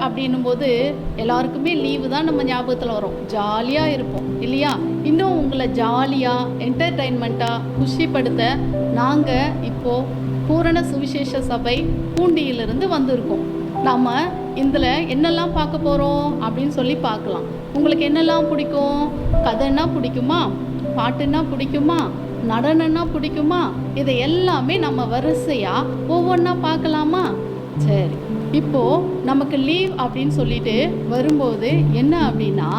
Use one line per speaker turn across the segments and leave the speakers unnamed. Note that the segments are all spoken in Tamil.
அப்படின்னும் போது எல்லாருக்குமே லீவு தான் நம்ம ஞாபகத்தில் வரும். ஜாலியாக இருப்போம் இல்லையா? இன்னும் உங்களை ஜாலியாக என்டர்டெயின்மெண்ட்டாக குஷிப்படுத்த நாங்கள் இப்போது பூரண சுவிசேஷ சபை பூண்டியிலிருந்து வந்திருக்கோம். நம்ம இதில் என்னெல்லாம் பார்க்க போகிறோம் அப்படின்னு சொல்லி பார்க்கலாம். உங்களுக்கு என்னெல்லாம் பிடிக்கும்? கதைன்னா பிடிக்குமா? பாட்டுன்னா பிடிக்குமா? நடனம்னா பிடிக்குமா? இதை எல்லாமே நம்ம வரிசையாக ஒவ்வொன்றா பார்க்கலாமா? சரி, இப்போது நமக்கு லீவ் அப்படின்னு சொல்லிட்டு வரும்போது என்ன அப்படின்னா,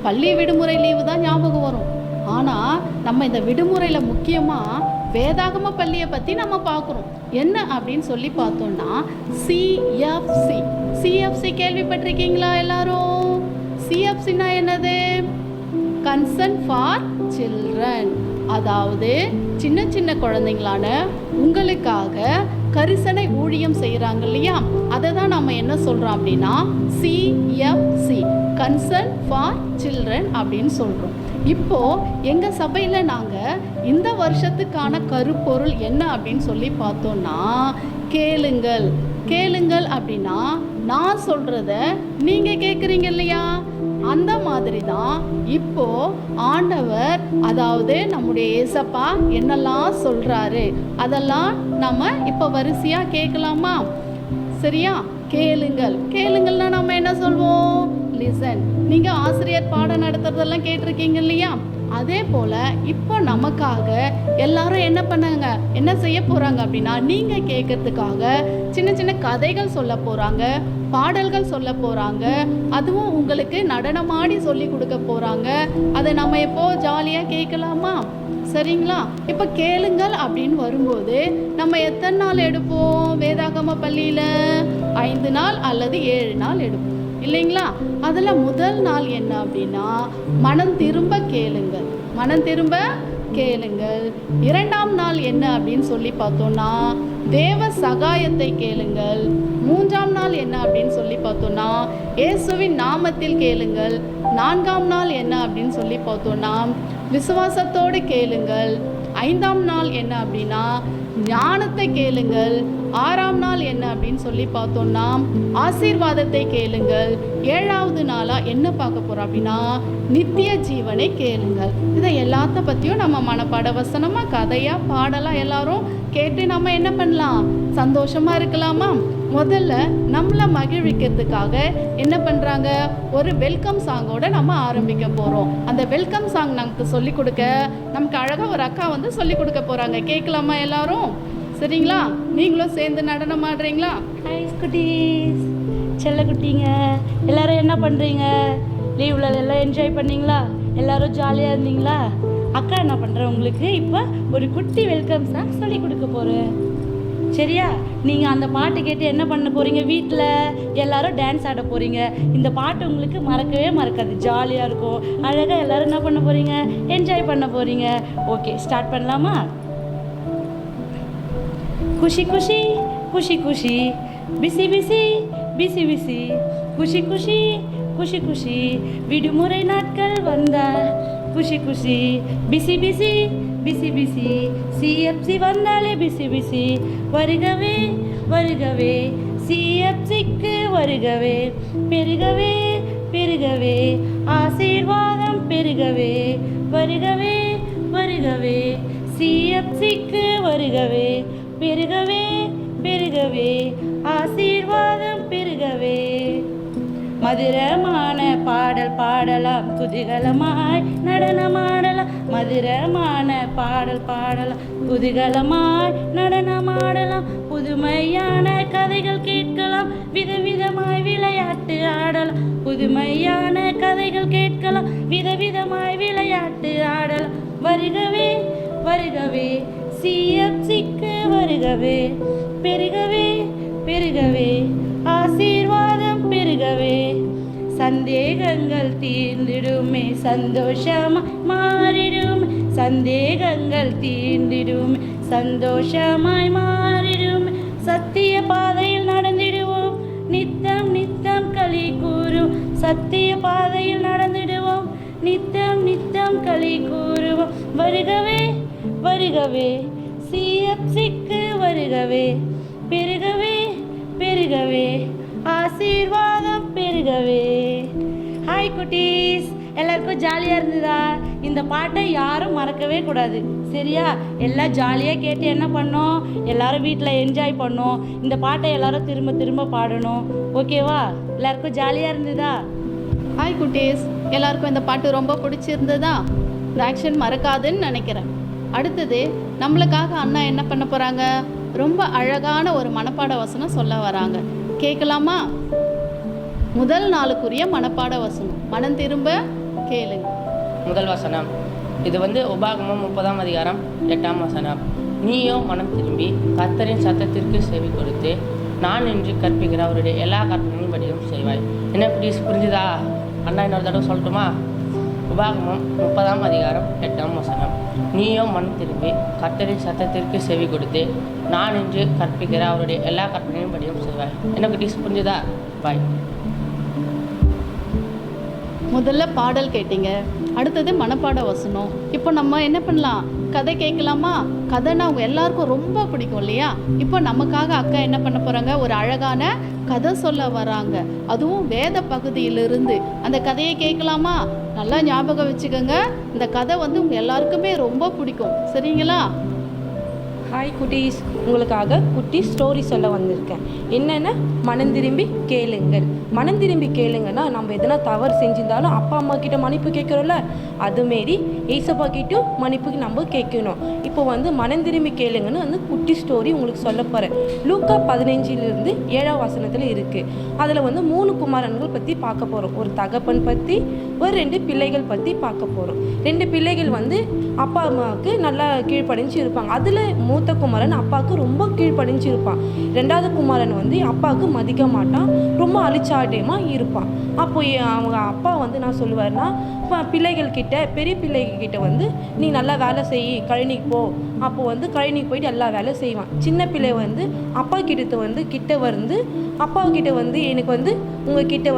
பள்ளி விடுமுறை லீவு தான் ஞாபகம் வரும். ஆனால் நம்ம இந்த விடுமுறையில் முக்கியமாக வேதாகம பள்ளியை பற்றி நம்ம பார்க்குறோம். என்ன அப்படின்னு சொல்லி பார்த்தோம்னா சிஎஃப்சி. சிஎஃப்சி கேள்விப்பட்டிருக்கீங்களா எல்லாரும்? சிஎஃப்சின்னா என்னது? Concern for children. அதாவது சின்ன சின்ன குழந்தைங்களான உங்களுக்காக கரிசனை ஊழியம் செய்கிறாங்க இல்லையா? அதை தான் நம்ம என்ன சொல்கிறோம் அப்படின்னா சிஎஃப்சி, கன்சர்ன் ஃபார் சில்ட்ரன் அப்படின்னு சொல்கிறோம். இப்போது எங்கள் சபையில் நாங்கள் இந்த வருஷத்துக்கான கருப்பொருள் என்ன அப்படின்னு சொல்லி பார்த்தோன்னா கேளுங்கள். கேளுங்கள் அப்படின்னா நான் சொல்கிறத நீங்கள் கேட்குறீங்க இல்லையா? அந்த மாதிரி தான் இப்போ ஆண்டவர், அதாவது நம்முடைய ஏசப்பா என்னெல்லாம் சொல்கிறாரு அதெல்லாம் நம்ம இப்போ வரிசையாக கேட்கலாமா? சரியா? கேளுங்கள். கேளுங்கள்னா நம்ம என்ன சொல்வோம்? லிசன். நீங்கள் ஆசிரியர் பாடம் நடத்துறதெல்லாம் கேட்டிருக்கீங்க இல்லையா? அதே போல் இப்போ நமக்காக எல்லாரும் என்ன செய்ய போகிறாங்க அப்படின்னா, நீங்கள் கேட்கறதுக்காக சின்ன சின்ன கதைகள் சொல்ல போகிறாங்க, பாடல்கள் சொல்ல போகிறாங்க, அதுவும் உங்களுக்கு நடனமாடி சொல்லி கொடுக்க போகிறாங்க. அதை நம்ம எப்போ ஜாலியாக கேட்கலாமா? சரிங்களா? இப்போ கேளுங்கள் அப்படின்னு வரும்போது நம்ம எத்தனை நாள் எடுப்போம்? வேதாகம பள்ளியில் 5 நாள் அல்லது 7 நாள் எடுப்போம் இல்லைங்களா? அதில் முதல் நாள் என்ன அப்படின்னா மனம் திரும்ப கேளுங்கள். மனம் திரும்ப கேளுங்கள். 2ஆம் நாள் என்ன அப்படின்னு சொல்லி பார்த்தோன்னா தேவ சகாயத்தை கேளுங்கள். 3ஆம் நாள் என்ன அப்படின்னு சொல்லி பார்த்தோன்னா இயேசுவின் நாமத்தில் கேளுங்கள். 4ஆம் நாள் என்ன அப்படின்னு சொல்லி பார்த்தோன்னா விசுவாசத்தோடு கேளுங்கள். 5ஆம் நாள் என்ன அப்படின்னா ஞானத்தை கேளுங்கள். 6ஆம் நாள் என்ன அப்படின்னு சொல்லி பார்த்தோம்னா ஆசீர்வாதத்தை கேளுங்கள். 7ஆவது நாளாக என்ன பார்க்க போகிறோம் அப்படின்னா நித்திய ஜீவனை கேளுங்கள். இதை எல்லாத்த பற்றியும் நம்ம மனப்பாட வசனமாக கதையாக பாடலாம். எல்லாரும் கேட்டு நம்ம என்ன பண்ணலாம்? சந்தோஷமாக இருக்கலாமா? முதல்ல நம்மளை மகிழ்விக்கிறதுக்காக என்ன பண்ணுறாங்க? ஒரு வெல்கம் சாங்கோட நம்ம ஆரம்பிக்க போகிறோம். அந்த வெல்கம் சாங் நமக்கு சொல்லிக் கொடுக்க நமக்கு அழகாக ஒரு அக்கா வந்து சொல்லிக் கொடுக்க போகிறாங்க. கேட்கலாமா எல்லாரும்? சரிங்களா? நீங்களும் சேர்ந்து நடனம் ஆடுறீங்களா?
ஹாய் குட்டீஸ், செல்ல குட்டிங்க எல்லாரும் என்ன பண்ணுறீங்க? லீவில் எல்லாம் என்ஜாய் பண்ணீங்களா? எல்லாரும் ஜாலியாக இருந்தீங்களா? அக்கா என்ன பண்ணுறேன் உங்களுக்கு இப்போ ஒரு குட்டி வெல்கம் சாங் சொல்லி கொடுக்க போகிறேன். சரியா? நீங்கள் அந்த பாட்டு கேட்டு என்ன பண்ண போகிறீங்க? வீட்டில் எல்லாரும் டான்ஸ் ஆட போகிறீங்க. இந்த பாட்டு உங்களுக்கு மறக்கவே மறக்காது. ஜாலியாக இருக்கும். அழகாக எல்லாரும் என்ன பண்ண போகிறீங்க? என்ஜாய் பண்ண போகிறீங்க. ஓகே, ஸ்டார்ட் பண்ணலாமா? குஷி குஷி குஷி குஷி, பிசி பிசி பிசி பிசி, குஷி குஷி குஷி குஷி, விடுமுறை நாட்கள் வந்தால் குஷி குஷி, busy busy busy busy, CFC வந்தாலே பிசி பிசி, வருகவே வருகவே சிஎஃப்சிக்கு வருகவே, பெருகவே பெருகவே ஆசீர்வாதம் பெருகவே, வருகவே வருகவே சிஎஃப்சிக்கு வருகவே, பெருகவே பெருகவே ஆசீர்வாதம் பெருகவே. மதுரமான பாடல் பாடலாம், குதூகலமாய் நடனமாடலாம். மதுரமான பாடல் பாடலாம், குதூகலமாய் நடனமாடலாம். புதுமையான கதைகள் கேட்கலாம், விதவிதமாய் விளையாட்டு ஆடலாம். புதுமையான கதைகள் கேட்கலாம், விதவிதமாய் விளையாட்டு ஆடலாம். வருகவே வருகவே சிஎஃப்சிக்கு வருகவே, பெருகவே பெருகவே ஆசீர்வாதம் பெருகவே. சந்தேகங்கள் தீர்ந்திடுமே, சந்தோஷமாய் மாறிடுமே. சந்தேகங்கள் தீர்ந்திடுமே, சந்தோஷமாய் மாறிடுமே. சத்திய பாதையில் நடந்திடுவோம், நித்தம் நித்தம் களி கூறும். சத்திய பாதையில் நடந்திடுவோம், நித்தம் நித்தம் களி கூறுவோம். வருகவே வருகவே சிஎஃப்சிக்கு வருகவே, பெருகவே பெருகவே ஆசீர்வாதம் பெருகவே. ஹாய் குட்டீஸ், எல்லாருக்கும் ஜாலியாக இருந்ததா? இந்த பாட்டை யாரும் மறக்கவே கூடாது, சரியா? எல்லாம் ஜாலியாக கேட்டு என்ன பண்ணோம், எல்லாரும் வீட்டில் என்ஜாய் பண்ணோம். இந்த பாட்டை எல்லாரும் திரும்ப திரும்ப பாடணும், ஓகேவா? எல்லாருக்கும் ஜாலியாக இருந்ததா?
ஹாய் குட்டீஸ், எல்லாருக்கும் இந்த பாட்டு ரொம்ப பிடிச்சிருந்ததா? இந்த ஆக்ஷன் மறக்காதுன்னு நினைக்கிறேன். அடுத்தது நம்மளுக்காக அண்ணா என்ன பண்ண போகிறாங்க? ரொம்ப அழகான ஒரு மனப்பாட வசனம் சொல்ல வராங்க. கேட்கலாமா? முதல் நாளுக்குரிய மனப்பாட வசனம். மனம் திரும்ப கேளுங்க.
முதல் வசனம். இது உபாகமம் 30ஆம் அதிகாரம் 8ஆம் வசனம். நீயோ மனம் திரும்பி கர்த்தரின் சத்தத்திற்கு செவி கொடுத்து நான் என்று கற்பிக்கிற அவருடைய எல்லா கற்பனையும் படியும் செய்வாய். என்ன ப்ளீஸ் புரிஞ்சுதா? அண்ணா இன்னொரு தடவை சொல்லட்டுமா? உபாகமம் 30ஆம் அதிகாரம் 8ஆம் வசனம். நீயோ மனம் திரும்பி கர்த்தரின் சத்தத்திற்கு செவி கொடுத்து நான் என்று கற்பிக்கிற அவருடைய எல்லா கற்பனையும் படியும் செய்வாய். என்ன ப்ளீஸ் புரிஞ்சுதா? பாய்.
முதல்ல பாடல் கேட்டீங்க, அடுத்தது மனப்பாட வசனம். இப்போ நம்ம என்ன பண்ணலாம்? கதை கேட்கலாமா? கதைன்னா அவங்க எல்லாருக்கும் ரொம்ப பிடிக்கும் இல்லையா? இப்போ நமக்காக அக்கா என்ன பண்ண போகிறாங்க? ஒரு அழகான கதை சொல்ல வராங்க, அதுவும் வேத பகுதியிலிருந்து. அந்த கதையை கேட்கலாமா? நல்லா ஞாபகம் வச்சுக்கோங்க, இந்த கதை உங்கள் எல்லாருக்குமே ரொம்ப பிடிக்கும், சரிங்களா?
ஹாய் குட்டீஸ், உங்களுக்காக குட்டி ஸ்டோரி சொல்ல வந்திருக்கேன். என்னென்ன? மனம் திரும்பி கேளுங்கள். மனம் திரும்பி கேளுங்கன்னா, நம்ம எதனா தவறு செஞ்சிருந்தாலும் அப்பா அம்மா கிட்ட மன்னிப்பு கேட்குறோம்ல, அதுமாரி ஏசப்பா கிட்ட மன்னிப்பு நம்ம கேட்கணும். இப்போ மனம் திரும்பி கேளுங்கன்னு குட்டி ஸ்டோரி உங்களுக்கு சொல்ல போகிறேன். லூக்கா 15 7ஆம் வசனத்தில் இருக்குது. அதில் 3 குமாரன்கள் பற்றி பார்க்க போகிறோம். ஒரு தகப்பன் பற்றி, ஒரு 2 பிள்ளைகள் பற்றி பார்க்க போகிறோம். 2 பிள்ளைகள் அப்பா அம்மாவுக்கு நல்லா கீழ்ப்படிஞ்சு இருப்பாங்க. அதில் மூத்த குமாரன் அப்பாவுக்கு ரொம்ப கீழ்ப்படிஞ்சு இருப்பான். 2வது குமாரன் அப்பாவுக்கு மதிக்க மாட்டான், ரொம்ப அழிச்சாட்டியமாக இருப்பான். அப்போ அவங்க அப்பா நான் சொல்லுவார்னா, பிள்ளைகள் கிட்ட, பெரிய பிள்ளைகள் கிட்ட நீ நல்லா வேலை செய், கழனிக்கு போ. அப்போ கழனிக்கு போயிட்டு எல்லா வேலை செய்வான். சின்ன பிள்ளை அப்பா கிட்ட அப்பா கிட்ட எனக்கு உங்ககிட்ட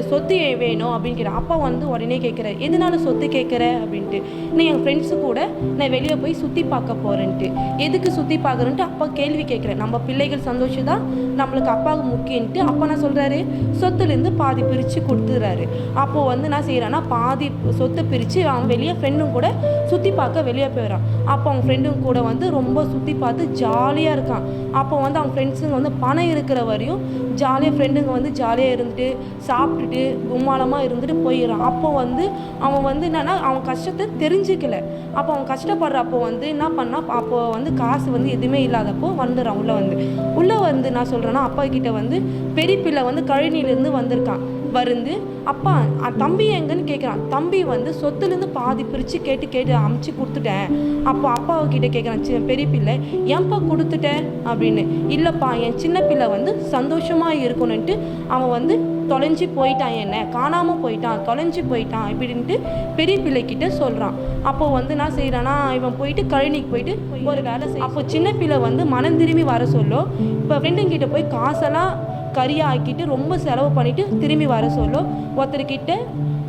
சொத்து வேணும் அப்படின்னு அப்பா உடனே கேட்குறேன், எதனால சொத்து கேட்குற அப்படின்ட்டு. நான் என் ஃப்ரெண்ட்ஸு கூட நான் வெளியே போய் சுற்றி பார்க்க போகிறேன்ட்டு. எதுக்கு சுற்றி பார்க்குறேன்ட்டு அப்பா கேள்வி கேட்குறேன். நம்ம பிள்ளைகள் சந்தோஷம் தான் நம்மளுக்கு அப்பாவுக்கு முக்கியன்ட்டு அப்பா நான் சொல்கிறாரு, சொத்துலேருந்து பாதி பிரித்து கொடுத்துறாரு. அப்போது நான் செய்கிறேன்னா, பாதி சொத்தை பிரித்து அவன் வெளியே ஃப்ரெண்டும் கூட சுற்றி பார்க்க வெளியே போயிடறான். அப்போ அவங்க ஃப்ரெண்டும் கூட ரொம்ப சுற்றி பார்த்து ஜாலியாக இருக்கான். அப்போ அவங்க ஃப்ரெண்ட்ஸுங்க பணம் இருக்கிற வரையும் ஜாலியாக ஃப்ரெண்டுங்க ஜாலியாக இருந்துட்டு சாப்பிட்டுட்டு கும்மாளமாக இருந்துட்டு போயிடறான். அப்போ அவன் என்னன்னா, அவன் கஷ்டத்தை தெரிஞ்சுக்கல. அப்போ அவன் கஷ்டப்படுறப்போ என்ன பண்ணா, அப்போ காசு எதுவுமே இல்லாதப்போ வந்துடுறான். உள்ளே நான் சொல்கிறேன்னா, அப்பா கிட்ட பெரிய பிள்ளை கழனிலேருந்து வந்திருக்கான். அப்பா தம்பி எங்கன்னு கேட்குறான். தம்பி சொத்துலேருந்து பாதி பிரித்து கேட்டு அமுச்சு கொடுத்துட்டேன். அப்போ அப்பாவை கிட்ட கேட்குறான் பெரிய பிள்ளை, ஏன்பா கொடுத்துட்டேன் அப்படின்னு. இல்லைப்பா, என் சின்ன பிள்ளை சந்தோஷமாக இருக்கணுன்ட்டு அவன் தொலைஞ்சி போயிட்டான், என்ன காணாமல் போயிட்டான், தொலைஞ்சி போயிட்டான் இப்படின்ட்டு பெரிய பிள்ளைக்கிட்ட சொல்கிறான். அப்போது நான் செய்கிறேன்னா, இவன் போயிட்டு கழனிக்கு போயிட்டு ஒரு வேலை அப்போ சின்ன பிள்ளை மனம் திரும்பி வர சொல்லும். இப்போ ஃப்ரெண்டுங்கிட்ட போய் காசெல்லாம் கறியாக ஆக்கிட்டு ரொம்ப செலவு பண்ணிவிட்டு திரும்பி வர சொல்லும். ஒருத்தர்கிட்ட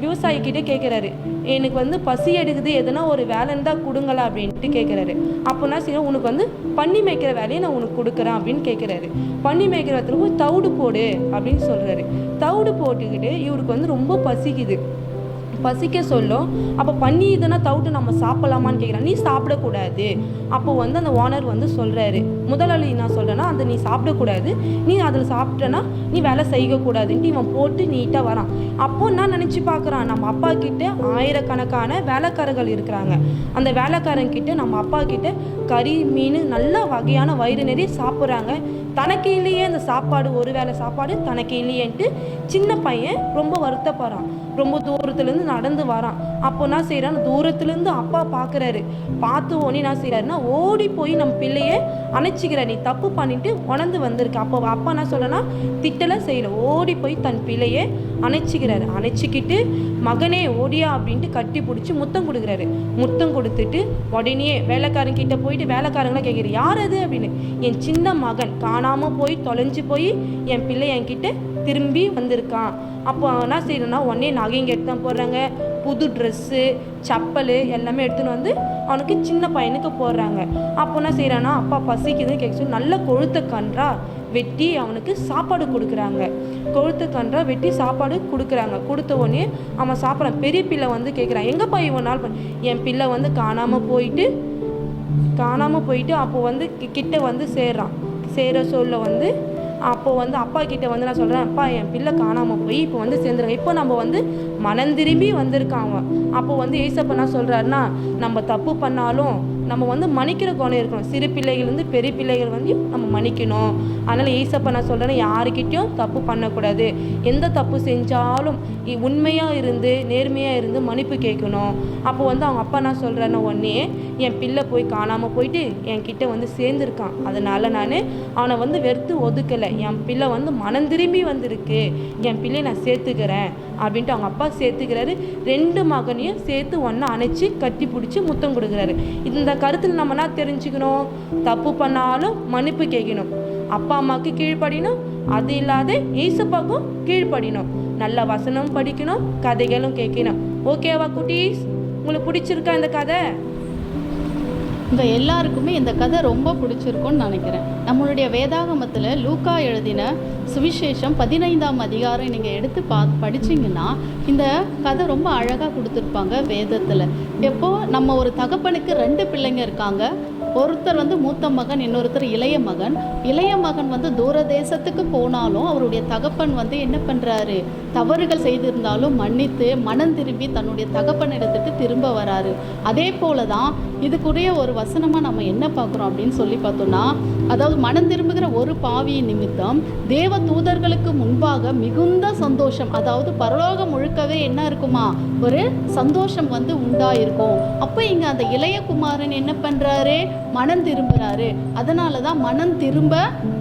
விவசாயிக்கிட்ட கேட்குறாரு, எனக்கு பசி எடுக்குது, எதனா ஒரு வேலைன்னு தான் கொடுங்களா அப்படின்ட்டு கேட்குறாரு. அப்போனா சரி, உனக்கு பன்னி மேய்க்கிற வேலையை நான் உனக்கு கொடுக்குறேன் அப்படின்னு கேட்குறாரு. பன்னி மேய்க்கிற இடத்துல போய் தவிடு போடு அப்படின்னு சொல்கிறாரு. தவிடு போட்டுக்கிட்டு இவருக்கு ரொம்ப பசிக்க சொல்லும். அப்போ பண்ணி இதுனா தவிட்டு நம்ம சாப்பிடலாமான்னு கேட்குறான். நீ சாப்பிடக்கூடாது. அப்போ அந்த ஓனர் சொல்கிறாரு, முதலாளி நான் சொல்கிறேன்னா, அந்த நீ சாப்பிடக்கூடாது, நீ அதில் சாப்பிட்டேன்னா நீ வேலை செய்யக்கூடாதுன்ட்டு இவன் போட்டு நீட்டாக வரான். அப்போ நான் நினச்சி பார்க்குறான், நம்ம அப்பா கிட்ட ஆயிரக்கணக்கான வேலைக்காரர்கள் இருக்கிறாங்க. அந்த வேலைக்காரங்கிட்ட நம்ம அப்பா கிட்ட கறி மீன் நல்ல வகையான வயிறு நிறைய சாப்பிட்றாங்க. தனக்கு இல்லையே அந்த சாப்பாடு, ஒரு வேளை சாப்பாடு தனக்கு இல்லையேன்ட்டு சின்ன பையன் ரொம்ப வருத்தப்படுறான். ரொம்ப தூரத்துலேருந்து நடந்து வரான். அப்போ நான் செய்கிறான், தூரத்துலேருந்து அப்பா பார்க்குறாரு. பார்த்து ஓனி நான் செய்கிறாருன்னா, ஓடி போய் நம்ம பிள்ளையை அணைச்சிக்கிறார். நீ தப்பு பண்ணிட்டு உணர்ந்து வந்திருக்க. அப்போ அப்பா நான் சொல்லனா, திட்டலை செய்யலை, ஓடி போய் தன் பிள்ளையை அணைச்சிக்கிறாரு. அணைச்சிக்கிட்டு மகனே ஓடியா அப்படின்ட்டு கட்டி பிடிச்சி முத்தம் கொடுக்குறாரு. முத்தம் கொடுத்துட்டு உடனே வேலைக்காரங்கிட்ட போயிட்டு வேலைக்காரங்களாம் கேட்குறாரு, யார் அது அப்படின்னு. என் சின்ன மகன் காணாமல் போய் தொலைஞ்சு போய் என் பிள்ளை என்கிட்ட திரும்பி வந்திருக்கான். அப்போ என்ன செய்யணும்னா, உடனே நகைங்க எடுத்து தான் போடுறாங்க, புது ட்ரெஸ்ஸு செப்பல் எல்லாமே எடுத்துன்னு அவனுக்கு சின்ன பையனுக்கு போடுறாங்க. அப்போ என்ன செய்கிறான்னா, அப்பா பசிக்குதுன்னு கேட்க சொல்லி நல்ல கொழுத்த கன்றா வெட்டி அவனுக்கு சாப்பாடு கொடுக்குறாங்க. கொழுத்து கன்றா வெட்டி சாப்பாடு கொடுக்குறாங்க. கொடுத்த உடனே அவன் சாப்பிட்றான். பெரிய பிள்ளை வந்து கேட்குறான், எங்கப்பா இவன் நாள் என் பிள்ளை வந்து காணாமல் போயிட்டு அப்போ வந்து கிட்ட வந்து சேர சொல்ல வந்து அப்போ வந்து அப்பா கிட்ட வந்து நான் சொல்கிறேன், அப்பா என் பிள்ளை காணாமல் போய் இப்போ வந்து சேர்ந்துருங்க. இப்போ நம்ம வந்து மனம் திரும்பி வந்திருக்காங்க. அப்போ வந்து ஏசப்பா என்ன சொல்கிறாருன்னா, நம்ம தப்பு பண்ணாலும் நம்ம வந்து மன்னிக்கிற குணம் இருக்கணும். சிறு பிள்ளைகள்லேருந்து பெரிய பிள்ளைகள் வந்து நம்ம மன்னிக்கணும். அதனால் ஏசப்பா நான் சொல்கிறேன், யாருக்கிட்டையும் தப்பு பண்ணக்கூடாது. எந்த தப்பு செஞ்சாலும் உண்மையாக இருந்து நேர்மையாக இருந்து மன்னிப்பு கேட்கணும். அப்போ வந்து அவங்க அப்பா நான் சொல்கிறேன்னா, உடனே என் பிள்ளை போய் காணாமல் போயிட்டு என்கிட்ட வந்து சேர்ந்துருக்கான். அதனால் நான் அவனை வந்து வெறுத்து ஒதுக்கலை. என் பிள்ளை வந்து மனம் திரும்பி வந்திருக்கு, என் பிள்ளையை நான் சேர்த்துக்கிறேன் அப்படின்ட்டு அவங்க அப்பா சேர்த்துக்கிறாரு. 2 மகனையும் சேர்த்து ஒன்றா அணைச்சி கட்டி பிடிச்சி முத்தம் கொடுக்குறாரு. இந்த கருத்தில் நம்ம என்ன தெரிஞ்சுக்கணும்? தப்பு பண்ணாலும் மன்னிப்பு கேட்கணும், அப்பா அம்மாவுக்கு கீழ்ப்படியணும், அது இல்லாத ஏசப்பாவுக்கும் கீழ்ப்படியணும், நல்ல வசனம் படிக்கணும், கதைகளும் கேட்கணும். ஓகேவா குட்டீஸ்? உங்களுக்கு பிடிச்சிருக்கா இந்த கதை?
உங்கள் எல்லாருக்குமே இந்த கதை ரொம்ப பிடிச்சிருக்கும்னு நினைக்கிறேன். நம்மளுடைய வேதாகமத்தில் லூக்கா எழுதின சுவிசேஷம் 15ஆம் அதிகாரம் நீங்கள் எடுத்து படிச்சிங்கன்னா இந்த கதை ரொம்ப அழகாக கொடுத்துருப்பாங்க வேதத்தில். எப்போ நம்ம ஒரு தகப்பனுக்கு 2 பிள்ளைங்க இருக்காங்க. ஒருத்தர் வந்து மூத்த மகன், இன்னொருத்தர் இளைய மகன். இளைய மகன் வந்து தூர தேசத்துக்கு போனாலும் அவருடைய தகப்பன் வந்து என்ன பண்ணுறாரு, தவறுகள் செய்திருந்தாலும் மன்னித்து மனம் திரும்பி தன்னுடைய தகப்பனிடத்துக்கு திரும்ப வராரு. அதே போல தான் இதுக்குரிய ஒரு வசனமாக நம்ம என்ன பார்க்குறோம் அப்படின்னு சொல்லி பார்த்தோம்னா, அதாவது மனம் திரும்புகிற ஒரு பாவியின் நிமித்தம் தேவ தூதர்களுக்கு முன்பாக மிகுந்த சந்தோஷம், அதாவது பரலோகம் முழுக்கவே என்ன இருக்குமா, ஒரு சந்தோஷம் வந்து உண்டாயிருக்கும். அப்போ இங்கே அந்த இளைய குமாரன் என்ன பண்ணுறாரு, மனம் திரும்புகிறாரு. அதனால தான் மனம் திரும்ப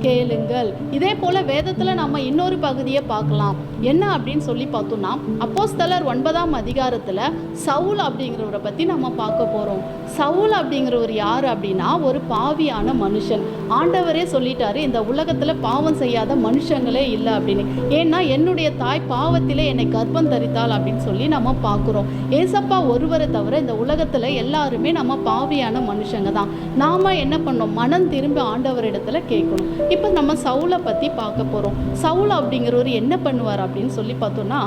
கேளுங்கள். இதே போல் வேதத்தில் நம்ம இன்னொரு பகுதியை பார்க்கலாம். என்ன அப்படின்னு சொல்லி பார்த்தோம்னா, அப்போஸ்தலர் 9ஆம் அதிகாரத்தில் சவுல் அப்படிங்கிறவரை பற்றி நம்ம பார்க்க போகிறோம். சவுல் அப்படிங்கிறவர் யார் அப்படின்னா, ஒரு பாவியான மனுஷன். ஆண்டவரே சொல்லிட்டாரு, இந்த உலகத்தில் பாவம் செய்யாத மனுஷங்களே இல்லை அப்படின்னு. ஏன்னா என்னுடைய தாய் பாவத்திலே என்னை கர்ப்பம் தரித்தாள் அப்படின்னு சொல்லி நம்ம பார்க்குறோம். ஏசப்பா ஒருவரை தவிர இந்த உலகத்தில் எல்லாருமே நம்ம பாவியான மனுஷங்க தான். நாம் என்ன பண்ணோம், மனம் திரும்பி ஆண்டவரிடத்துல கேட்கணும். இப்போ நம்ம சவுலை பற்றி பார்க்க போகிறோம். சவுல் அப்படிங்கிறவர் என்ன பண்ணுவார் அப்படின்னு சொல்லி பார்த்தோம்னா,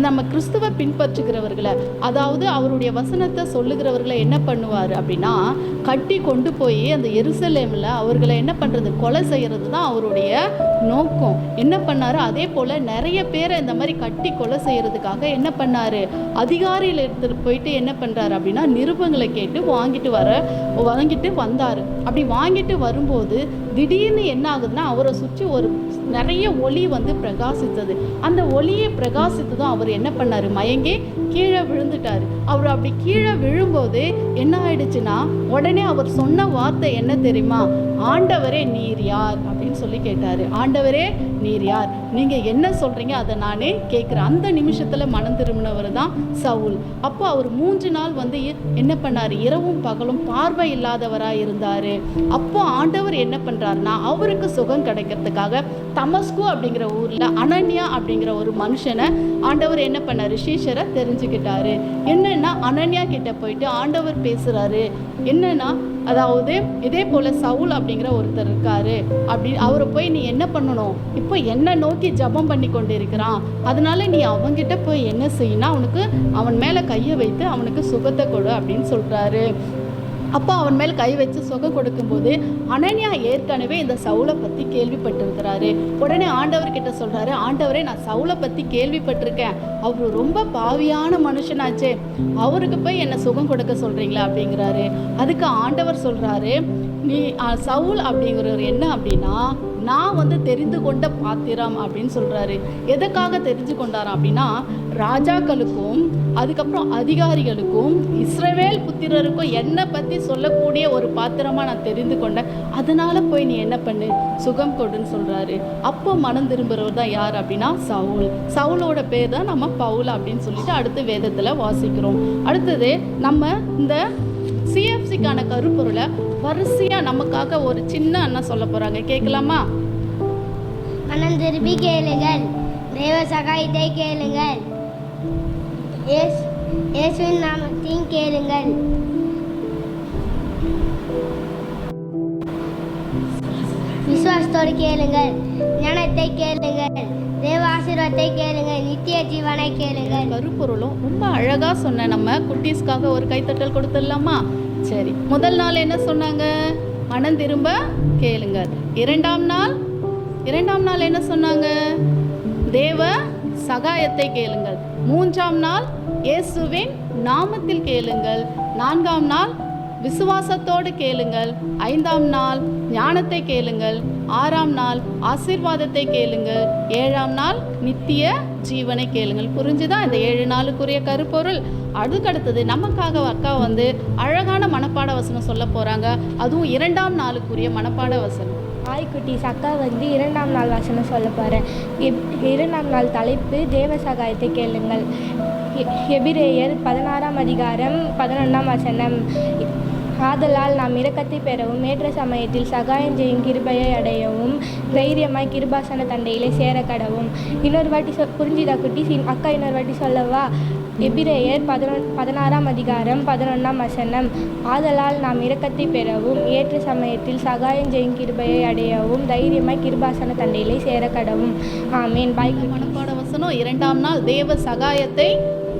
நம்ம கிறிஸ்துவை பின்பற்றுகிறவர்களை, அதாவது அவருடைய வசனத்தை சொல்லுகிறவர்களை என்ன பண்ணுவார் அப்படின்னா, கட்டி கொண்டு போய் அந்த எருசலேமில் அவர்களை என்ன பண்ணுறது, கொலை செய்கிறது தான் அவருடைய நோக்கம். என்ன பண்ணார், அதே போல் நிறைய பேரை இந்த மாதிரி கட்டி கொலை செய்கிறதுக்காக என்ன பண்ணார், அதிகாரியில் எடுத்துகிட்டு போயிட்டு என்ன பண்ணுறாரு அப்படின்னா, நிருபங்களை கேட்டு வாங்கிட்டு வந்தார். அப்படி வாங்கிட்டு வரும்போது திடீர்னு என்ன ஆகுதுன்னா, அவரை சுற்றி ஒரு நிறைய ஒளி வந்து பிரகாசித்தது. அந்த ஒளியை பிரகாசித்ததும் அவர் என்ன பண்ணார், மயங்கி கீழே விழுந்துட்டார். அவர் அப்படி கீழே விழும்போது என்ன ஆயிடுச்சுன்னா, உடனே அவர் சொன்ன வார்த்தை என்ன தெரியுமா, ஆண்டவரே நீர் யார் அப்படின்னு சொல்லி கேட்டார். ஆண்டவரே நீர் யார், நீங்கள் என்ன சொல்கிறீங்க அதை நானே கேட்குறேன். அந்த நிமிஷத்தில் மனம் திரும்பினவர் தான் சவுல். அப்போ அவர் 3 நாள் வந்து என்ன பண்ணார், இரவும் பகலும் பார்வை இல்லாதவராக இருந்தார். அப்போ ஆண்டவர் என்ன பண்ணுறாருனா, அவருக்கு சுகம் கிடைக்கிறதுக்காக தமஸ்கு அப்படிங்கிற ஊரில் அனன்யா அப்படிங்கிற ஒரு மனுஷனை ஆண்டவர் என்ன பண்ணார், சீஷரை தெரிஞ்சுக்கிட்டாரு. என்னன்னா, அனன்யா கிட்ட போயிட்டு ஆண்டவர் பேசுகிறாரு. என்னன்னா, அதாவது இதே போல் சவுல் அப்படிங்கிற ஒருத்தர் இருக்காரு, அப்படி அவரை போய் நீ என்ன பண்ணணும், இப்போ என்ன நோக்கி ஜபம் பண்ணி கொண்டு இருக்கிறான், அதனால நீ அவங்கிட்ட போய் என்ன செய்யணும், அவனுக்கு அவன் மேலே கையை வைத்து அவனுக்கு சுகத்தை கொடு அப்படின்னு சொல்கிறாரு. அப்போ அவன் மேல் கை வச்சு சுகம் கொடுக்கும்போது அனன்யா ஏற்கனவே இந்த சவுலை பற்றி கேள்விப்பட்டிருக்கிறாரு. உடனே ஆண்டவர்கிட்ட சொல்கிறாரு, ஆண்டவரே நான் சவுலை பற்றி கேள்விப்பட்டிருக்கேன், அவர் ரொம்ப பாவியான மனுஷனாச்சே, அவருக்கு போய் என்னை சுகம் கொடுக்க சொல்கிறீங்களா அப்படிங்கிறாரு. அதுக்கு ஆண்டவர் சொல்கிறாரு, நீ சவுல் அப்படிங்கிறவர் என்ன அப்படின்னா, நான் வந்து தெரிந்து கொண்ட பாத்திரம் அப்படின்னு சொல்கிறாரு. எதுக்காக தெரிஞ்சு கொண்டாராம் அப்படின்னா, ராஜாக்களுக்கும் அதுக்கப்புறம் அதிகாரிகளுக்கும் இஸ்ரவேல் புத்திரருக்கும் என்னை பற்றி சொல்லக்கூடிய ஒரு பாத்திரமாக நான் தெரிந்து கொண்டேன், அதனால போய் நீ என்ன பண்ணு, சுகம் கொடுன்னு சொல்கிறாரு. அப்போ மனம் திரும்புகிறவர் தான் யார் அப்படின்னா சவுல். சவுலோட பேர் தான் நம்ம பவுல் அப்படின்னு சொல்லிட்டு அடுத்து வேதத்தில் வாசிக்கிறோம். அடுத்தது நம்ம இந்த சிஎஃப்சிக்கான கருப்பொருளை வரிசையாக நமக்காக ஒரு சின்ன அண்ணா சொல்ல போகிறாங்க, கேட்கலாமா?
மனம் திரும்பி கேளுங்கள், தேவ சகாயத்தை கேளுங்கள், இயேசுவின் நாமத்தையும் கேளுங்கள். விசுவாச விசுவாசத்தோடு கேளுங்கள். ஞானத்தை கேளுங்கள். தேவ ஆசீர்வாதத்தை கேளுங்கள். நித்திய ஜீவனை கேளுங்கள்.
கருப்பொருளும் ரொம்ப அழகாக சொன்ன நம்ம குட்டீஸ்க்காக ஒரு கைத்தட்டல் கொடுத்துடலாமா? சரி, முதல் நாள் என்ன சொன்னாங்க? மனம் திரும்ப கேளுங்கள். இரண்டாம் நாள் என்ன சொன்னாங்க? தேவ சகாயத்தை கேளுங்கள். மூன்றாம் நாள் இயேசுவின் நாமத்தில் கேளுங்கள். நான்காம் நாள் விசுவாசத்தோடு கேளுங்கள். ஐந்தாம் நாள் ஞானத்தை கேளுங்கள். ஆறாம் நாள் ஆசீர்வாதத்தை கேளுங்கள். ஏழாம் நாள் நித்திய ஜீவனை கேளுங்கள். புரிஞ்சுதா இந்த 7 நாளுக்குரிய கருப்பொருள்? அதுக்கடுத்தது நமக்காக அக்கா வந்து அழகான மனப்பாட வசனம் சொல்ல போகிறாங்க. அதுவும் 2ஆம் நாளுக்குரிய மனப்பாட வசனம்.
ஹாய் குட்டீஸ், அக்கா வந்து 2ஆம் நாள் வசனம் சொல்ல போகிறேன். 2ஆம் நாள் தலைப்பு தேவ சகாயத்தை கேளுங்கள். எபிரேயர் 16ஆம் அதிகாரம் 11ஆம் வசனம். ஆதலால் நாம் இரக்கத்தை பெறவும் ஏற்ற சமயத்தில் சகாயம் செய்யும் கிருபையை அடையவும் தைரியமாய் கிருபாசன தண்டையிலே சேர கடவும். இன்னொரு வாட்டி புரிஞ்சுதா குட்டீஸ்? அக்கா இன்னொரு வாட்டி சொல்லவா? எபிரேயர் 16ஆம் அதிகாரம் 11ஆம் வசனம். ஆதலால் நாம் இரக்கத்தை பெறவும் ஏற்ற சமயத்தில் சகாயம் செய்யும் கிருபையை அடையவும் தைரியமாய் கிருபாசன தண்டையிலே சேர கடவும். ஆமேன். பாய்.
மனப்பாட வசனம் 2ஆம் நாள் தேவ சகாயத்தை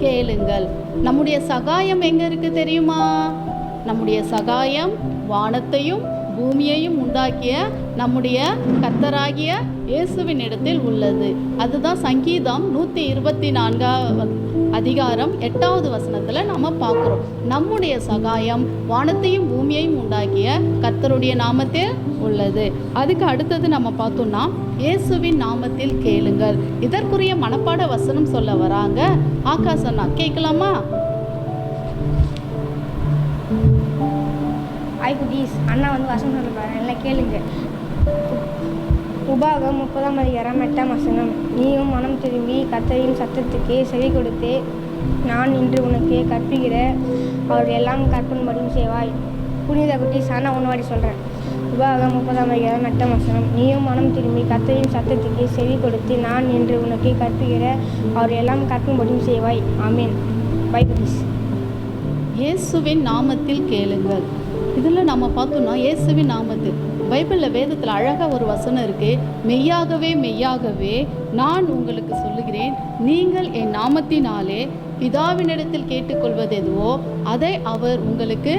கேளுங்கள். நம்முடைய சகாயம் எங்க இருக்கு தெரியுமா? நம்முடைய சகாயம் வானத்தையும் பூமியையும் உண்டாக்கிய நம்முடைய கர்த்தராகிய இயேசுவின் இடத்தில் உள்ளது. அதுதான் சங்கீதம் 124 அதிகாரம் 8வது வசனத்தில் நம்ம பார்க்குறோம். நம்முடைய சகாயம் வானத்தையும் பூமியையும் உண்டாக்கிய கர்த்தருடைய நாமத்தில் உள்ளது. அதுக்கு அடுத்தது நம்ம பார்த்தோம்னா இயேசுவின் நாமத்தில் கேளுங்கள். இதற்குரிய மனப்பாட வசனம் சொல்ல வராங்க. ஆகாசனா கேட்கலாமா?
ஹாய் குட்டீஸ், அண்ணா வந்து வசனம் சொல்ல போகிறேன், எல்லாம் கேளுங்க. உபாகம் 30ஆம் அதிகாரம் 8ஆம் வசனம். நீயும் மனம் திரும்பி கர்த்தரின் சத்தத்துக்கு செவி கொடுத்து நான் இன்று உனக்கு கற்பிக்கிற அவர் எல்லாம் கற்பன்படியும் செய்வாய். புனித குட்டீஸ், அண்ணா ஒன்று வாடி சொல்கிறேன். உபாகம் 30ஆம் அதிகாரம் 8ஆம் வசனம். நீயும் மனம் திரும்பி கர்த்தரின் சத்தத்துக்கு செவி கொடுத்து நான் இன்று உனக்கு கற்பிக்கிற அவர் எல்லாம் கற்பன்படியும் செய்வாய். ஆமீன். பை குட்டீஸ்.
இயேசுவின் நாமத்தில் கேளுங்கள். இதில் நம்ம பார்த்தோம்னா இயேசுவின் நாமத்தில் பைபிளில் வேதத்தில் அழகாக ஒரு வசனம் இருக்குது. மெய்யாகவே நான் உங்களுக்கு சொல்லுகிறேன், நீங்கள் என் நாமத்தினாலே பிதாவினிடத்தில் கேட்டுக்கொள்வது எதுவோ அதை அவர் உங்களுக்கு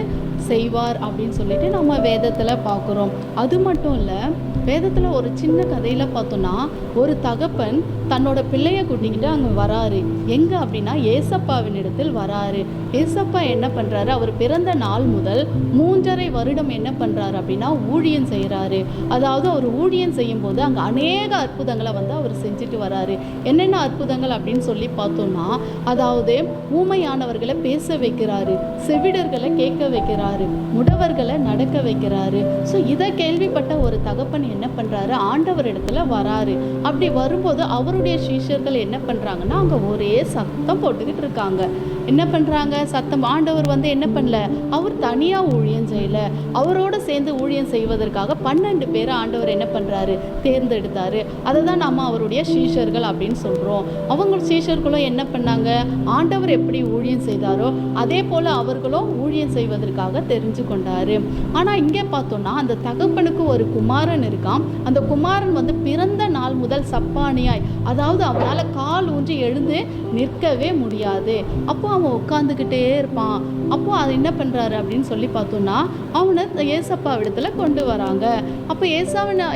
செய்வார் அப்படின்னு சொல்லிட்டு நம்ம வேதத்தில் பார்க்குறோம். அது மட்டும் இல்லை, வேதத்தில் ஒரு சின்ன கதையில் பார்த்தோன்னா ஒரு தகப்பன் தன்னோட பிள்ளைய கூட்டிக்கிட்டு அங்கே வராரு. எங்கே அப்படின்னா ஏசப்பாவின் இடத்தில் வராரு. ஏசப்பா என்ன பண்ணுறாரு? அவர் பிறந்த நாள் முதல் 3.5 வருடம் என்ன பண்ணுறாரு அப்படின்னா ஊழியம் செய்கிறாரு. அதாவது அவர் ஊழியம் செய்யும்போது அங்கே அநேக அற்புதங்களை வந்து அவர் செஞ்சுட்டு வராரு. என்னென்ன அற்புதங்கள் அப்படின்னு சொல்லி பார்த்தோம்னா, அதாவது ஊமையானவர்களை பேச வைக்கிறாரு, செவிடர்களை கேட்க வைக்கிறாரு, முடவர்களை நடக்க வைக்கிறாரு. ஸோ இதை கேள்விப்பட்ட ஒரு தகப்பன் என்ன பண்ணுறாரு? ஆண்டவர் இடத்துல வராரு. அப்படி வரும்போது அவருடைய சீஷர்கள் என்ன பண்ணுறாங்கன்னா அங்கே ஒரே சத்தம் போட்டுக்கிட்டு இருக்காங்க. என்ன பண்ணுறாங்க? சத்தம். ஆண்டவர் வந்து என்ன பண்ணல, அவர் தனியாக ஊழியம் செய்யலை. அவரோடு சேர்ந்து ஊழியம் செய்வதற்காக 12 பேரை ஆண்டவர் என்ன பண்ணுறாரு? தேர்ந்தெடுத்தாரு. அதை தான் நம்ம அவருடைய சீஷர்கள் அப்படின்னு சொல்கிறோம். அவங்க சீஷர்களும் என்ன பண்ணாங்க? ஆண்டவர் எப்படி ஊழியம் செய்தாரோ அதே போல் அவர்களும் ஊழியம் செய்வதற்காக தெரிஞ்சு கொண்டாரு. ஆனால் இங்கே பார்த்தோன்னா அந்த தகப்பனுக்கு ஒரு குமாரன் இருக்கான். அந்த குமாரன் வந்து பிறந்த நாள் முதல் சப்பானியாய், அதாவது அவனால் கால் ஊன்றி எழுந்து நிற்கவே முடியாது. அப்போ அவன் உட்காந்துக்கிட்டே இருப்பான். அப்போ அது என்ன பண்ணுறாரு அப்படின்னு சொல்லி பார்த்தோன்னா அவனை ஏசப்பா இடத்துல கொண்டு வராங்க. அப்போ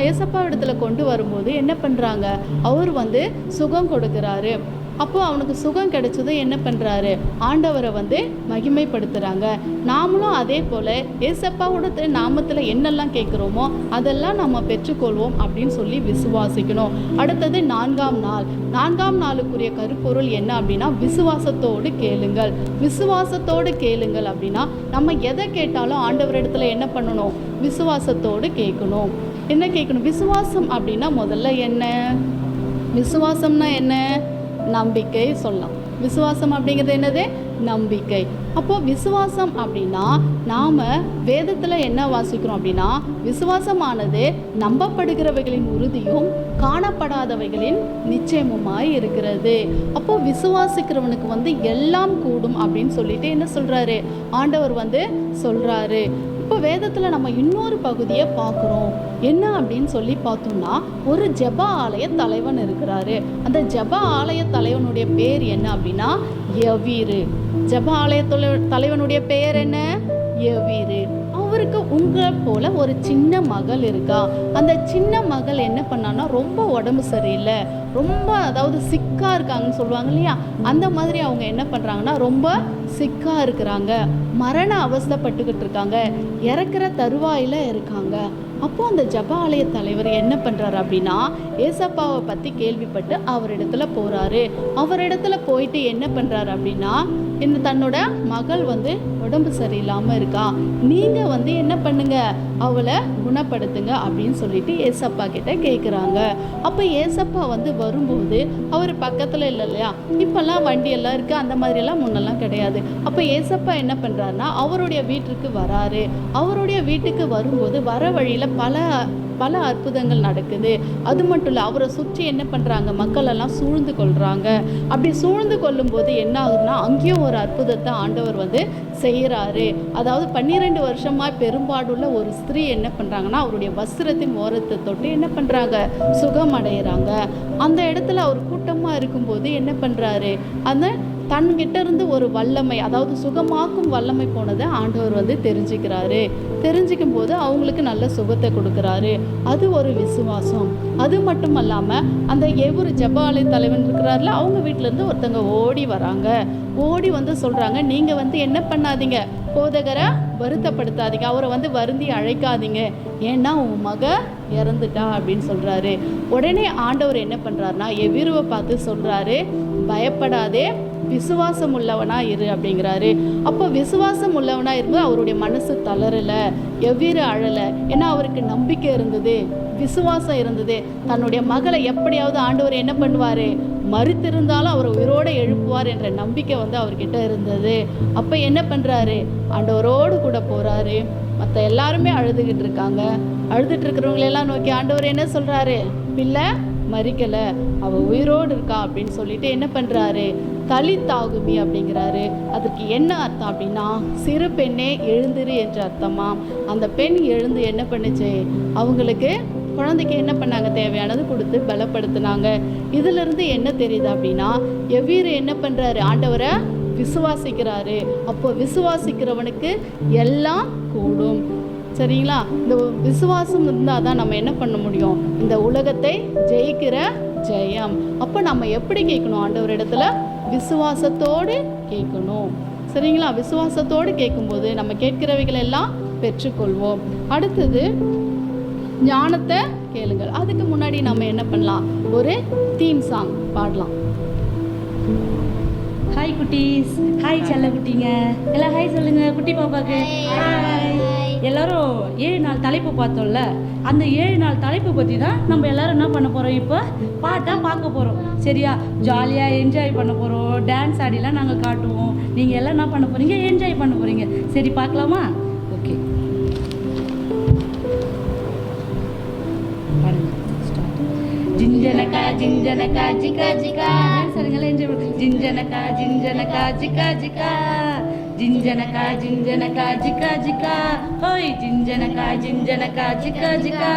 ஏசப்பா இடத்துல கொண்டு வரும்போது என்ன பண்ணுறாங்க? அவர் வந்து சுகம் கொடுக்குறாரு. அப்போ அவனுக்கு சுகம் கிடைச்சது என்ன பண்ணுறாரு? ஆண்டவரை வந்து மகிமைப்படுத்துகிறாங்க. நாமளும் அதே போல் ஏசப்பாவோட நாமத்தில் என்னெல்லாம் கேட்குறோமோ அதெல்லாம் நம்ம பெற்றுக்கொள்வோம் அப்படின்னு சொல்லி விசுவாசிக்கணும். அடுத்தது 4ஆம் நாளுக்குரிய கருப்பொருள் என்ன அப்படின்னா விசுவாசத்தோடு கேளுங்கள். விசுவாசத்தோடு கேளுங்கள் அப்படின்னா நம்ம எதை கேட்டாலும் ஆண்டவர் இடத்துல என்ன பண்ணணும்? விசுவாசத்தோடு கேட்கணும். என்ன கேட்கணும்? விசுவாசம் அப்படின்னா முதல்ல என்ன? விசுவாசம்னா என்ன? நம்பிக்கை சொல்லலாம். விசுவாசம் அப்படிங்கிறது என்னது? நம்பிக்கை. அப்போது விசுவாசம் அப்படின்னா நாம் வேதத்தில் என்ன வாசிக்கிறோம் அப்படின்னா விசுவாசமானது நம்பப்படுகிறவைகளின் உறுதியும் காணப்படாதவைகளின் நிச்சயமுமாய் இருக்கிறது. அப்போது விசுவாசிக்கிறவனுக்கு வந்து எல்லாம் கூடும் அப்படின்னு சொல்லிட்டு என்ன சொல்கிறாரு? ஆண்டவர் வந்து சொல்கிறாரு. இப்போ வேதத்தில் நம்ம இன்னொரு பகுதியை பார்க்குறோம். என்ன அப்படின்னு சொல்லி பார்த்தோம்னா, ஒரு ஜெப ஆலய தலைவன் இருக்கிறாரு. அந்த ஜெப ஆலய தலைவனுடைய பேர் என்ன அப்படின்னா யவீரு. ஜெப ஆலய தலைவனுடைய பெயர் என்ன? யவீரு. அவருக்கு உங்களை போல ஒரு சின்ன மகள் இருக்கா. அந்த சின்ன மகள் என்ன பண்ணான்னா ரொம்ப உடம்பு சரியில்லை, ரொம்ப அதாவது சிக்கா இருக்காங்கன்னு சொல்லுவாங்க இல்லையா, அந்த மாதிரி அவங்க என்ன பண்ணுறாங்கன்னா ரொம்ப சிக்கா இருக்கிறாங்க, மரண அவஸ்தைப்பட்டுக்கிட்டு இருக்காங்க, இறக்குற தருவாயில் இருக்காங்க. அப்போ அந்த ஜெப ஆலய தலைவர் என்ன பண்ணுறாரு அப்படின்னா ஏசப்பாவை பற்றி கேள்விப்பட்டு அவரிடத்துல போகிறாரு. அவரிடத்துல போயிட்டு என்ன பண்ணுறாரு அப்படின்னா, இந்த தன்னோட மகள் உடம்பு சரியில்லாமல் இருக்கா, நீங்கள் என்ன பண்ணுங்க, அவளை குணப்படுத்துங்க அப்படின்னு சொல்லிட்டு ஏசப்பா கிட்ட கேட்குறாங்க. அப்போ ஏசப்பா வரும்போது அவர் பக்கத்தில் இல்லை இல்லையா, இப்போல்லாம் வண்டியெல்லாம் இருக்குது, அந்த மாதிரியெல்லாம் முன்னெல்லாம் கிடையாது. அப்போ ஏசப்பா என்ன பண்ணுறாருன்னா அவருடைய வீட்டுக்கு வராரு. அவருடைய வீட்டுக்கு வரும்போது வர வழியில் பல அற்புதங்கள் நடக்குது. அது மட்டும் இல்லை, அவரை சுற்றி என்ன பண்ணுறாங்க, மக்கள் எல்லாம் சூழ்ந்து கொள்கிறாங்க. அப்படி சூழ்ந்து கொள்ளும்போது என்ன ஆகுதுன்னா அங்கேயும் ஒரு அற்புதத்தை ஆண்டவர் செய்கிறாரு. அதாவது 12 வருஷமாக பெரும்பாடுள்ள ஒரு ஸ்திரீ என்ன பண்ணுறாங்கன்னா அவருடைய வஸ்திரத்தின் ஓரத்தை தொட்டு என்ன பண்ணுறாங்க, சுகம் அடைகிறாங்க. அந்த இடத்துல அவர் கூட்டமாக இருக்கும்போது என்ன பண்ணுறாரு, அந்த தன்கிட்ட இருந்து ஒரு வல்லமை, அதாவது சுகமாக்கும் வல்லமை போனதை ஆண்டவர் தெரிஞ்சுக்கிறாரு. தெரிஞ்சிக்கும் போது அவங்களுக்கு நல்ல சுகத்தை கொடுக்குறாரு. அது ஒரு விசுவாசம். அது மட்டும் இல்லாமல் அந்த எவ்வொரு ஜெப ஆலய தலைவன் இருக்கிறாருல, அவங்க வீட்டிலேருந்து ஒருத்தங்க ஓடி வராங்க. ஓடி சொல்கிறாங்க, நீங்கள் என்ன பண்ணாதீங்க, போதகரை வருத்தப்படுத்தாதீங்க, அவரை வருந்தி அழைக்காதீங்க, ஏன்னா உன் மக இறந்துட்டா அப்படின்னு சொல்கிறாரு. உடனே ஆண்டவர் என்ன பண்ணுறாருனா எவ்வீருவை பார்த்து சொல்கிறாரு, பயப்படாதே, விசுவாசம் உள்ளவனா இரு அப்படிங்கிறாரு. அப்போ விசுவாசம் உள்ளவனா இருந்து அவருடைய மனசு தளரலை, எவ்வீரு அழலை. ஏன்னா அவருக்கு நம்பிக்கை இருந்தது, விசுவாசம் இருந்தது. தன்னுடைய மகளை எப்படியாவது ஆண்டவர் என்ன பண்ணுவார், மறுத்திருந்தாலும் அவர் உயிரோடு எழுப்புவார் என்ற நம்பிக்கை அவர்கிட்ட இருந்தது. அப்போ என்ன பண்ணுறாரு, ஆண்டவரோடு கூட போகிறாரு. மற்ற எல்லாருமே அழுதுகிட்டு இருக்காங்க. அழுதுட்டு இருக்கிறவங்களெல்லாம் நோக்கி ஆண்டவர் என்ன சொல்கிறாரு, பிள்ளை மறிக்கலை, அவள் உயிரோடு இருக்கா அப்படின்னு சொல்லிட்டு என்ன பண்ணுறாரு, தலித்தாகுமி அப்படிங்கிறாரு. அதுக்கு என்ன அர்த்தம் அப்படின்னா சிறு பெண்ணே எழுந்திரு என்ற அர்த்தமா. அந்த பெண் எழுந்து என்ன பண்ணுச்சு, அவங்களுக்கு குழந்தைக்கு என்ன பண்ணாங்க, தேவையானது கொடுத்து பலப்படுத்தினாங்க. இதிலிருந்து என்ன தெரியுது அப்படின்னா எவ்வீரு என்ன பண்ணுறாரு, ஆண்டவரை விசுவாசிக்கிறாரு. அப்போ விசுவாசிக்கிறவனுக்கு எல்லாம் கூடும். சரிங்களா? இந்த விசுவாசம் இருந்தால் தான் நம்ம என்ன பண்ண முடியும், இந்த உலகத்தை ஜெயிக்கிற ஜெயம். அப்போ நம்ம எப்படி கேட்கணும், ஆண்டவர் இடத்துல விசுவாசத்தோடு கேட்கணும். சரிங்களா? விசுவாசத்தோடு கேட்கும்போது நம்ம கேட்கிறவைகள் எல்லாம் பெற்றுக்கொள்வோம். அடுத்தது ஞானத்தை கேளுங்கள். அதுக்கு முன்னாடி நம்ம என்ன பண்ணலாம், ஒரு தீம் சாங் பாடலாம்.
ஹாய் குட்டீஸ், ஹாய் செல்ல குட்டிங்க, எல்லாம் ஹாய் சொல்லுங்க குட்டி பாப்பாக்கு. ஹாய். எல்லாரும் 7 நாள் தலைப்பு பார்த்தோம்ல, அந்த 7 நாள் தலைப்பு பற்றி தான் நம்ம எல்லாரும் என்ன பண்ண போகிறோம், இப்போ பாட்டாக பார்க்க போகிறோம். சரியா? ஜாலியாக என்ஜாய் பண்ண போகிறோம். டான்ஸ் ஆடிலாம் நாங்கள் காட்டுவோம். நீங்கள் எல்லாம் என்ன பண்ண போகிறீங்க, என்ஜாய் பண்ண போகிறீங்க. சரி, பார்க்கலாமா? ஓகே, ஜிஞ்சனக்கா ஜிஞ்சனக்கா ஜிகா ஜிகா, சரிங்களா? என்ஜாய் பண்ணு. ஜிஞ்சனக்கா ஜிஞ்சனக்கா ஜிகா ஜிகா, ஜிஞ்சனக்கா ஜிஞ்சனக்கா ஜிகா ஜிகா, ஹோய் ஜிஞ்சனக்கா ஜிஞ்சனக்கா ஜிகா ஜிகா.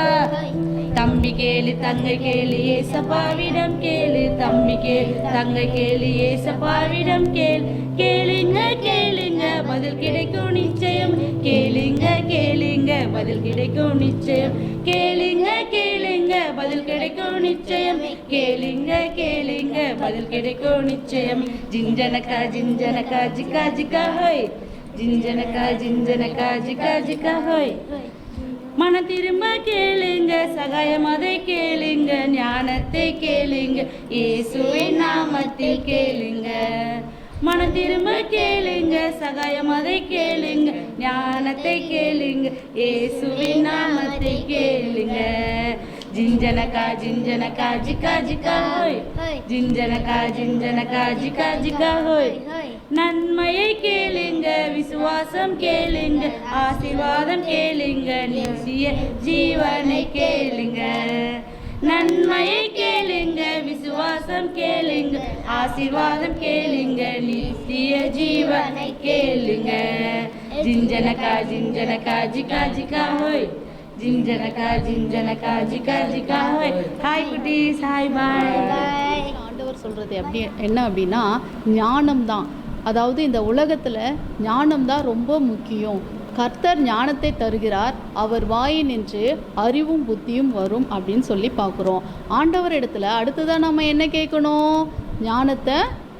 தம்பி கேளு தங்கை கேளு ஏசப்பாவிடம் கேளு, தம்பி கேளு தங்கை கேளு ஏசப்பாவிடம் கேளு. கேளுங்க கேளுங்க பதில் கிடைக்கும் நிச்சயம், கேளுங்க கேளுங்க பதில் கிடைக்கும் நிச்சயம், கேளுங்க கேளுங்க பதில் கிடைக்கும் நிச்சயம், கேளுங்க கேளுங்க பதில் கிடைக்கும் நிச்சயம். ஜிஞ்சனக்கா ஜிஞ்சனக்கா ஜிகா ஜிகா ஹோய், ஜிஞ்சனக்கா ஜிஞ்சனக்கா ஜிகா ஜிகா ஹோய். மன திரும்ப கேளுங்க, சகாயம் அதை கேளுங்க, ஞானத்தை கேளுங்க, இயேசுவின் நாமத்தில் கேளுங்க. மன திரும்ப கேளுங்க, சகாயம் அதை கேளுங்க, ஞானத்தை கேளுங்க, இயேசுவின் நாமத்தை கேளுங்க. ஜிஞ்சனக்கா ஜிஞ்சனக்கா ஜிகா ஜிகா ஹோய், ஜிஞ்சனக்கா ஜிஞ்சனக்கா ஜிகா ஜிகா ஹோய். நன்மையை கேளுங்க, விசுவாசம் கேளுங்க, ஆசீர்வாதம் கேளுங்க, நித்திய ஜீவனை கேளுங்க. நன்மையை கேளுங்க, விசுவாசம் கேளுங்க, ஆசீர்வாதம் கேளுங்க, நித்திய ஜீவனை கேளுங்க. ஜிஞ்சனக்கா ஜிஞ்சனக்கா ஜிகா ஜிகா ஹோய், ஜிஞ்சனக்கா ஜிஞ்சனக்கா ஜிகா ஜிகா ஹோய். ஹாய் குட்டீஸ், ஹாய் பாய்.
பாய்.
ஆண்டவர் சொல்கிறது என்ன அப்படின்னா ஞானம்தான். அதாவது இந்த உலகத்தில் ஞானம்தான் ரொம்ப முக்கியம். கர்த்தர் ஞானத்தை தருகிறார், அவர் வாயினின்று அறிவும் புத்தியும் வரும் அப்படின்னு சொல்லி பார்க்குறோம். ஆண்டவர் இடத்துல அடுத்ததான் நம்ம என்ன கேட்கணும்? ஞானத்தை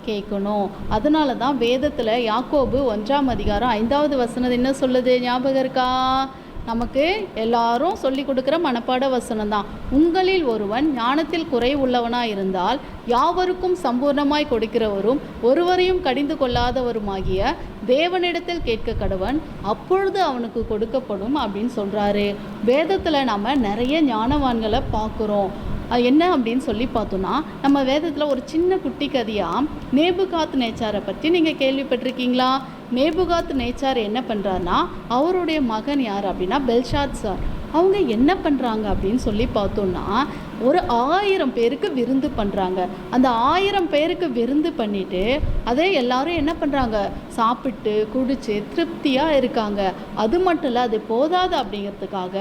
கேட்கணும். அதனால தான் வேதத்தில் யாக்கோபு 1ஆம் அதிகாரம் 5வது வசனம் என்ன சொல்லுது? ஞாபகம் இருக்கா? நமக்கு எல்லாரும் சொல்லி கொடுக்குற மனப்பாட வசனம் தான். உங்களில் ஒருவன் ஞானத்தில் குறை உள்ளவனாய் இருந்தால் யாவருக்கும் சம்பூர்ணமாய் கொடுக்கிறவரும் ஒருவரையும் கடிந்து கொள்ளாதவருமாகிய தேவனிடத்தில் கேட்க கடவன், அப்பொழுது அவனுக்கு கொடுக்கப்படும் அப்படின்னு சொல்கிறாரு. வேதத்தில் நம்ம நிறைய ஞானவான்களை பார்க்குறோம். என்ன அப்படின்னு சொல்லி பார்த்தோன்னா, நம்ம வேதத்தில் ஒரு சின்ன குட்டி கதையாக நேபுகாத் நேச்சாரை பற்றி நீங்கள் கேள்விப்பட்டிருக்கீங்களா? நேபுகாத் நேச்சார் என்ன பண்ணுறாருனா, அவருடைய மகன் யார் அப்படின்னா பெல்ஷாத்சார். அவங்க என்ன பண்ணுறாங்க அப்படின்னு சொல்லி பார்த்தோன்னா, ஒரு 1000 பேருக்கு விருந்து பண்ணுறாங்க. அந்த 1000 பேருக்கு விருந்து பண்ணிவிட்டு அதே எல்லாரும் என்ன பண்ணுறாங்க? சாப்பிட்டு குடித்து திருப்தியாக இருக்காங்க. அது மட்டும் இல்லை, அது போதாது அப்படிங்கிறதுக்காக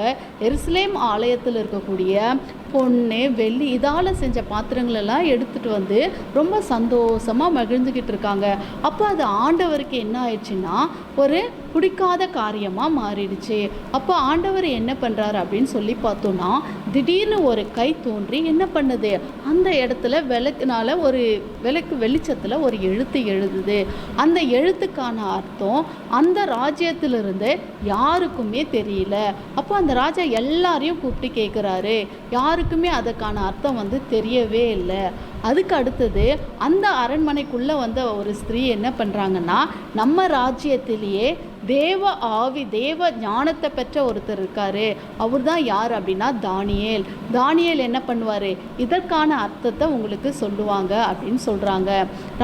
எருசலேம் ஆலயத்தில் இருக்கக்கூடிய பொண்ணு வெள்ளி இதால் செஞ்ச பாத்திரங்களெல்லாம் எடுத்துகிட்டு வந்து ரொம்ப சந்தோஷமாக மகிழ்ந்துக்கிட்டு இருக்காங்க. அப்போ அது ஆண்டவருக்கு என்ன ஆயிடுச்சுன்னா ஒரு பிடிக்காத காரியமாக மாறிடுச்சு. அப்போ ஆண்டவர் என்ன பண்ணுறாரு அப்படின்னு சொல்லி பார்த்தோன்னா, திடீர்னு ஒரு கை தோன்றி என்ன பண்ணுது? அந்த இடத்துல விளக்குனால ஒரு விளக்கு வெளிச்சத்தில் ஒரு எழுத்து எழுதுது. அந்த எழுத்துக்கான அர்த்தம் அந்த ராஜ்யத்திலிருந்து யாருக்குமே தெரியல. அப்போ அந்த ராஜா எல்லாரையும் கூப்பிட்டு கேட்குறாரு. யாருக்குமே அதுக்கான அர்த்தம் தெரியவே இல்லை. அதுக்கு அடுத்தது அந்த அரண்மனைக்குள்ளே வந்த ஒரு ஸ்திரீ என்ன பண்ணுறாங்கன்னா, நம்ம ராஜ்யத்திலேயே தேவ ஆவி தேவ ஞானத்தை பெற்ற ஒருத்தர் இருக்காரு. அவர் தான் யார் அப்படின்னா தானியேல். தானியேல் என்ன பண்ணுவார்? இதற்கான அர்த்தத்தை உங்களுக்கு சொல்லுவாங்க அப்படின்னு சொல்கிறாங்க.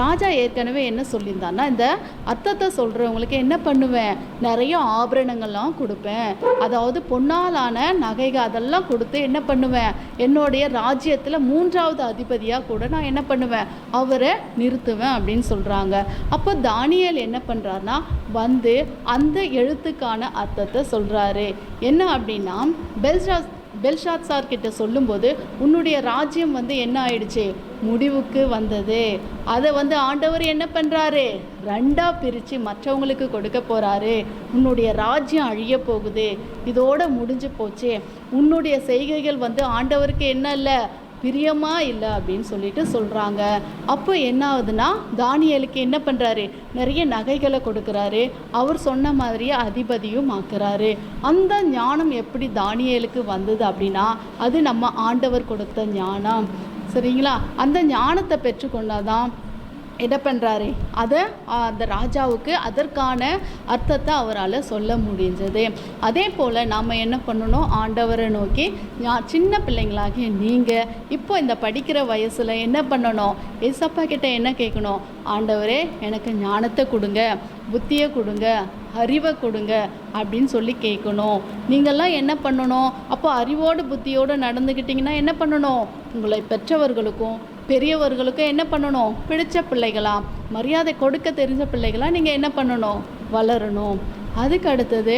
ராஜா ஏற்கனவே என்ன சொல்லியிருந்தான்னா, இந்த அர்த்தத்தை சொல்கிறவங்களுக்கு என்ன பண்ணுவேன்? நிறைய ஆபரணங்கள்லாம் கொடுப்பேன். அதாவது பொன்னாலான நகைகள் அதெல்லாம் கொடுத்து என்ன பண்ணுவேன்? என்னுடைய ராஜ்யத்தில் 3வது அதிபதியாக கூட நான் என்ன பண்ணுவேன்? அவரை நிறுத்துவேன் அப்படின்னு சொல்கிறாங்க. அப்போ தானியேல் என்ன பண்ணுறாருனா அந்த எழுத்துக்கான அர்த்தத்தை சொல்கிறாரு. என்ன அப்படின்னா, பெல்ஷாத்சார் கிட்ட சொல்லும்போது உன்னுடைய ராஜ்யம் என்ன ஆயிடுச்சு? முடிவுக்கு வந்தது. அதை ஆண்டவர் என்ன பண்ணுறாரு? 2ஆ பிரித்து மற்றவங்களுக்கு கொடுக்க போகிறாரு. உன்னுடைய ராஜ்யம் அழிய போகுது, இதோட முடிஞ்சு போச்சு. உன்னுடைய செய்கைகள் ஆண்டவருக்கு என்ன இல்லை? பிரியமா இல்லை அப்படின்னு சொல்லிட்டு சொல்கிறாங்க. அப்போ என்ன ஆகுதுன்னா, தானியேலுக்கு என்ன பண்ணுறாரு? நிறைய நகைகளை கொடுக்குறாரு. அவர் சொன்ன மாதிரியே அதிபதியும் ஆக்குறாரு. அந்த ஞானம் எப்படி தானியேலுக்கு வந்தது அப்படின்னா, அது நம்ம ஆண்டவர் கொடுத்த ஞானம். சரிங்களா? அந்த ஞானத்தை பெற்றுக்கொண்டாதான் என்ன பண்ணுறாரு? அதை அந்த ராஜாவுக்கு அதற்கான அர்த்தத்தை அவரால் சொல்ல முடிஞ்சது. அதே போல் நாம் என்ன பண்ணணும்? ஆண்டவரை நோக்கி சின்ன பிள்ளைங்களாகிய நீங்கள் இப்போ இந்த படிக்கிற வயசில் என்ன பண்ணணும்? ஏசப்பா கிட்ட என்ன கேட்கணும்? ஆண்டவரே எனக்கு ஞானத்தை கொடுங்க, புத்தியை கொடுங்க, அறிவை கொடுங்க அப்படின்னு சொல்லி கேட்கணும். நீங்கள்லாம் என்ன பண்ணணும்? அப்போ அறிவோடு புத்தியோடு நடந்துக்கிட்டிங்கன்னா என்ன பண்ணணும்? உங்களை பெற்றவர்களுக்கும் பெரியவர்களுக்கும் என்ன பண்ணணும்? பிடிச்ச பிள்ளைகளா, மரியாதை கொடுக்க தெரிஞ்ச பிள்ளைகளா நீங்கள் என்ன பண்ணணும்? வளரணும். அதுக்கு அடுத்தது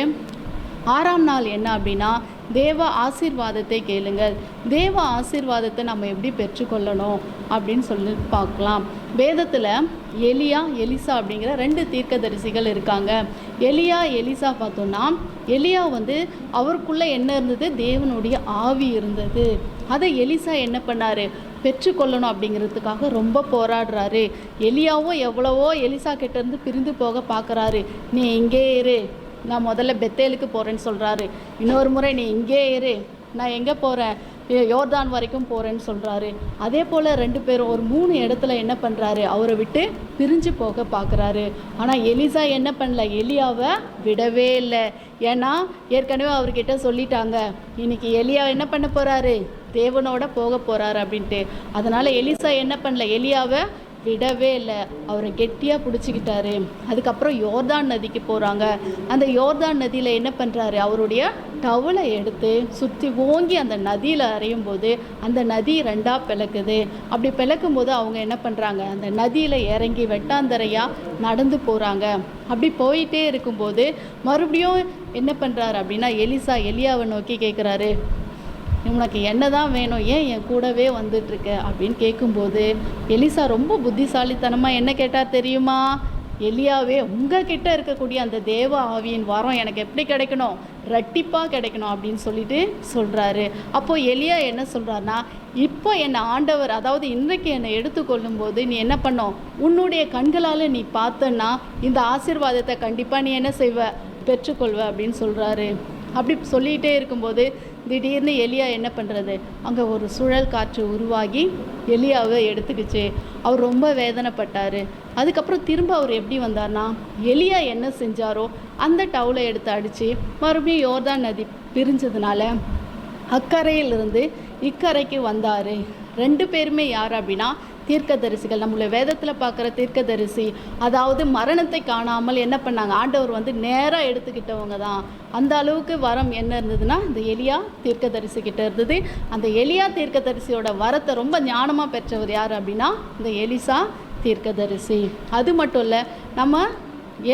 6ஆம் நாள் என்ன அப்படின்னா, தேவ ஆசீர்வாதத்தை கேளுங்கள். தேவ ஆசீர்வாதத்தை நம்ம எப்படி பெற்றுக்கொள்ளணும் அப்படின்னு சொல்லி பார்க்கலாம். வேதத்தில் எலியா எலிசா அப்படிங்கிற 2 தீர்க்கதரிசிகள் இருக்காங்க. எலியா எலிசா பார்த்தோன்னா, எலியா அவருக்குள்ளே என்ன இருந்தது? தேவனுடைய ஆவி இருந்தது. அதை எலிசா என்ன பண்ணார்? பெற்றுக்கொள்ளணும் அப்படிங்கிறதுக்காக ரொம்ப போராடுறாரு. எலியாவும் எவ்வளவோ எலிசா கிட்டேருந்து பிரிந்து போக பார்க்குறாரு. நீ இங்கே இரு, நான் முதல்ல பெத்தேலுக்கு போகிறேன்னு சொல்கிறாரு. இன்னொரு முறை நீ இங்கே இரு, நான் எங்கே போகிறேன்? யோர்தான் வரைக்கும் போகிறேன்னு சொல்கிறாரு. அதே போல் 2 பேரும் ஒரு 3 இடத்துல என்ன பண்ணுறாரு? அவரை விட்டு பிரிஞ்சு போக பார்க்குறாரு. ஆனால் எலிசா என்ன பண்ணல? எலியாவை விடவே இல்லை. ஏன்னா ஏற்கனவே அவர்கிட்ட சொல்லிட்டாங்க, இன்னைக்கு எலியா என்ன பண்ண போகிறாரு? தேவனோட போக போகிறாரு அப்படின்ட்டு. அதனால் எலிசா என்ன பண்ணல? எலியாவை விடவே இல்லை, அவரை கெட்டியாக பிடிச்சிக்கிட்டாரு. அதுக்கப்புறம் யோர்தான் நதிக்கு போகிறாங்க. அந்த யோர்தான் நதியில் என்ன பண்ணுறாரு, அவருடைய டவலை எடுத்து சுற்றி ஓங்கி அந்த நதியில் அறையும் போது அந்த நதி ரெண்டாக பிளக்குது. அப்படி பிளக்கும்போது அவங்க என்ன பண்ணுறாங்க, அந்த நதியில் இறங்கி வெட்டாந்தரையாக நடந்து போகிறாங்க. அப்படி போயிட்டே இருக்கும்போது மறுபடியும் என்ன பண்ணுறாரு அப்படின்னா, எலியாவை நோக்கி கேட்குறாரு, உனக்கு என்ன தான் வேணும், ஏன் என் கூடவே வந்துட்டுருக்க அப்படின்னு கேட்கும்போது எலிசா ரொம்ப புத்திசாலித்தனமாக என்ன கேட்டார் தெரியுமா, எலியாவே உங்ககிட்ட இருக்கக்கூடிய அந்த தேவ ஆவியின் வரம் எனக்கு எப்படி கிடைக்கணும், ரெட்டிப்பாக கிடைக்கணும் அப்படின்னு சொல்லிட்டு சொல்கிறாரு. அப்போது எலியா என்ன சொல்கிறாருன்னா, இப்போ என்னை ஆண்டவர், அதாவது இன்றைக்கு என்னை எடுத்துக்கொள்ளும் போது நீ என்ன பண்ணோம், உன்னுடைய கண்களால் நீ பார்த்தன்னா இந்த ஆசீர்வாதத்தை கண்டிப்பாக நீ என்ன செய்வ, பெற்றுக்கொள்வ அப்படின்னு சொல்கிறாரு. அப்படி சொல்லிகிட்டே இருக்கும்போது திடீர்னு எலியா என்ன பண்ணுறது, அங்கே ஒரு சுழல் காற்று உருவாகி எலியாவை எடுத்துக்கிச்சு. அவர் ரொம்ப வேதனைப்பட்டார். அதுக்கப்புறம் திரும்ப அவர் எப்படி வந்தார்னா, எலியா என்ன செஞ்சாரோ அந்த டவுலை எடுத்து அடித்து மறுபடியும் யோர்தான் நதி பிரிஞ்சதுனால அக்கறையிலிருந்து இக்கரைக்கு வந்தார். 2 பேருமே யார் அப்படின்னா தீர்க்கதரிசிகள். நம்மளுடைய வேதத்தில் பார்க்குற தீர்க்கதரிசி, அதாவது மரணத்தை காணாமல் என்ன பண்ணாங்க, ஆண்டவர் வந்து நேராக எடுத்துக்கிட்டவங்க தான். அந்த அளவுக்கு வரம் என்ன இருந்ததுன்னா இந்த எலியா தீர்க்கதரிசி கிட்ட இருந்தது. அந்த எலியா தீர்க்கதரிசியோட வரத்தை ரொம்ப ஞானமாக பெற்றவர் யார் அப்படின்னா இந்த எலிசா தீர்க்கதரிசி. அது மட்டும் இல்லை, நம்ம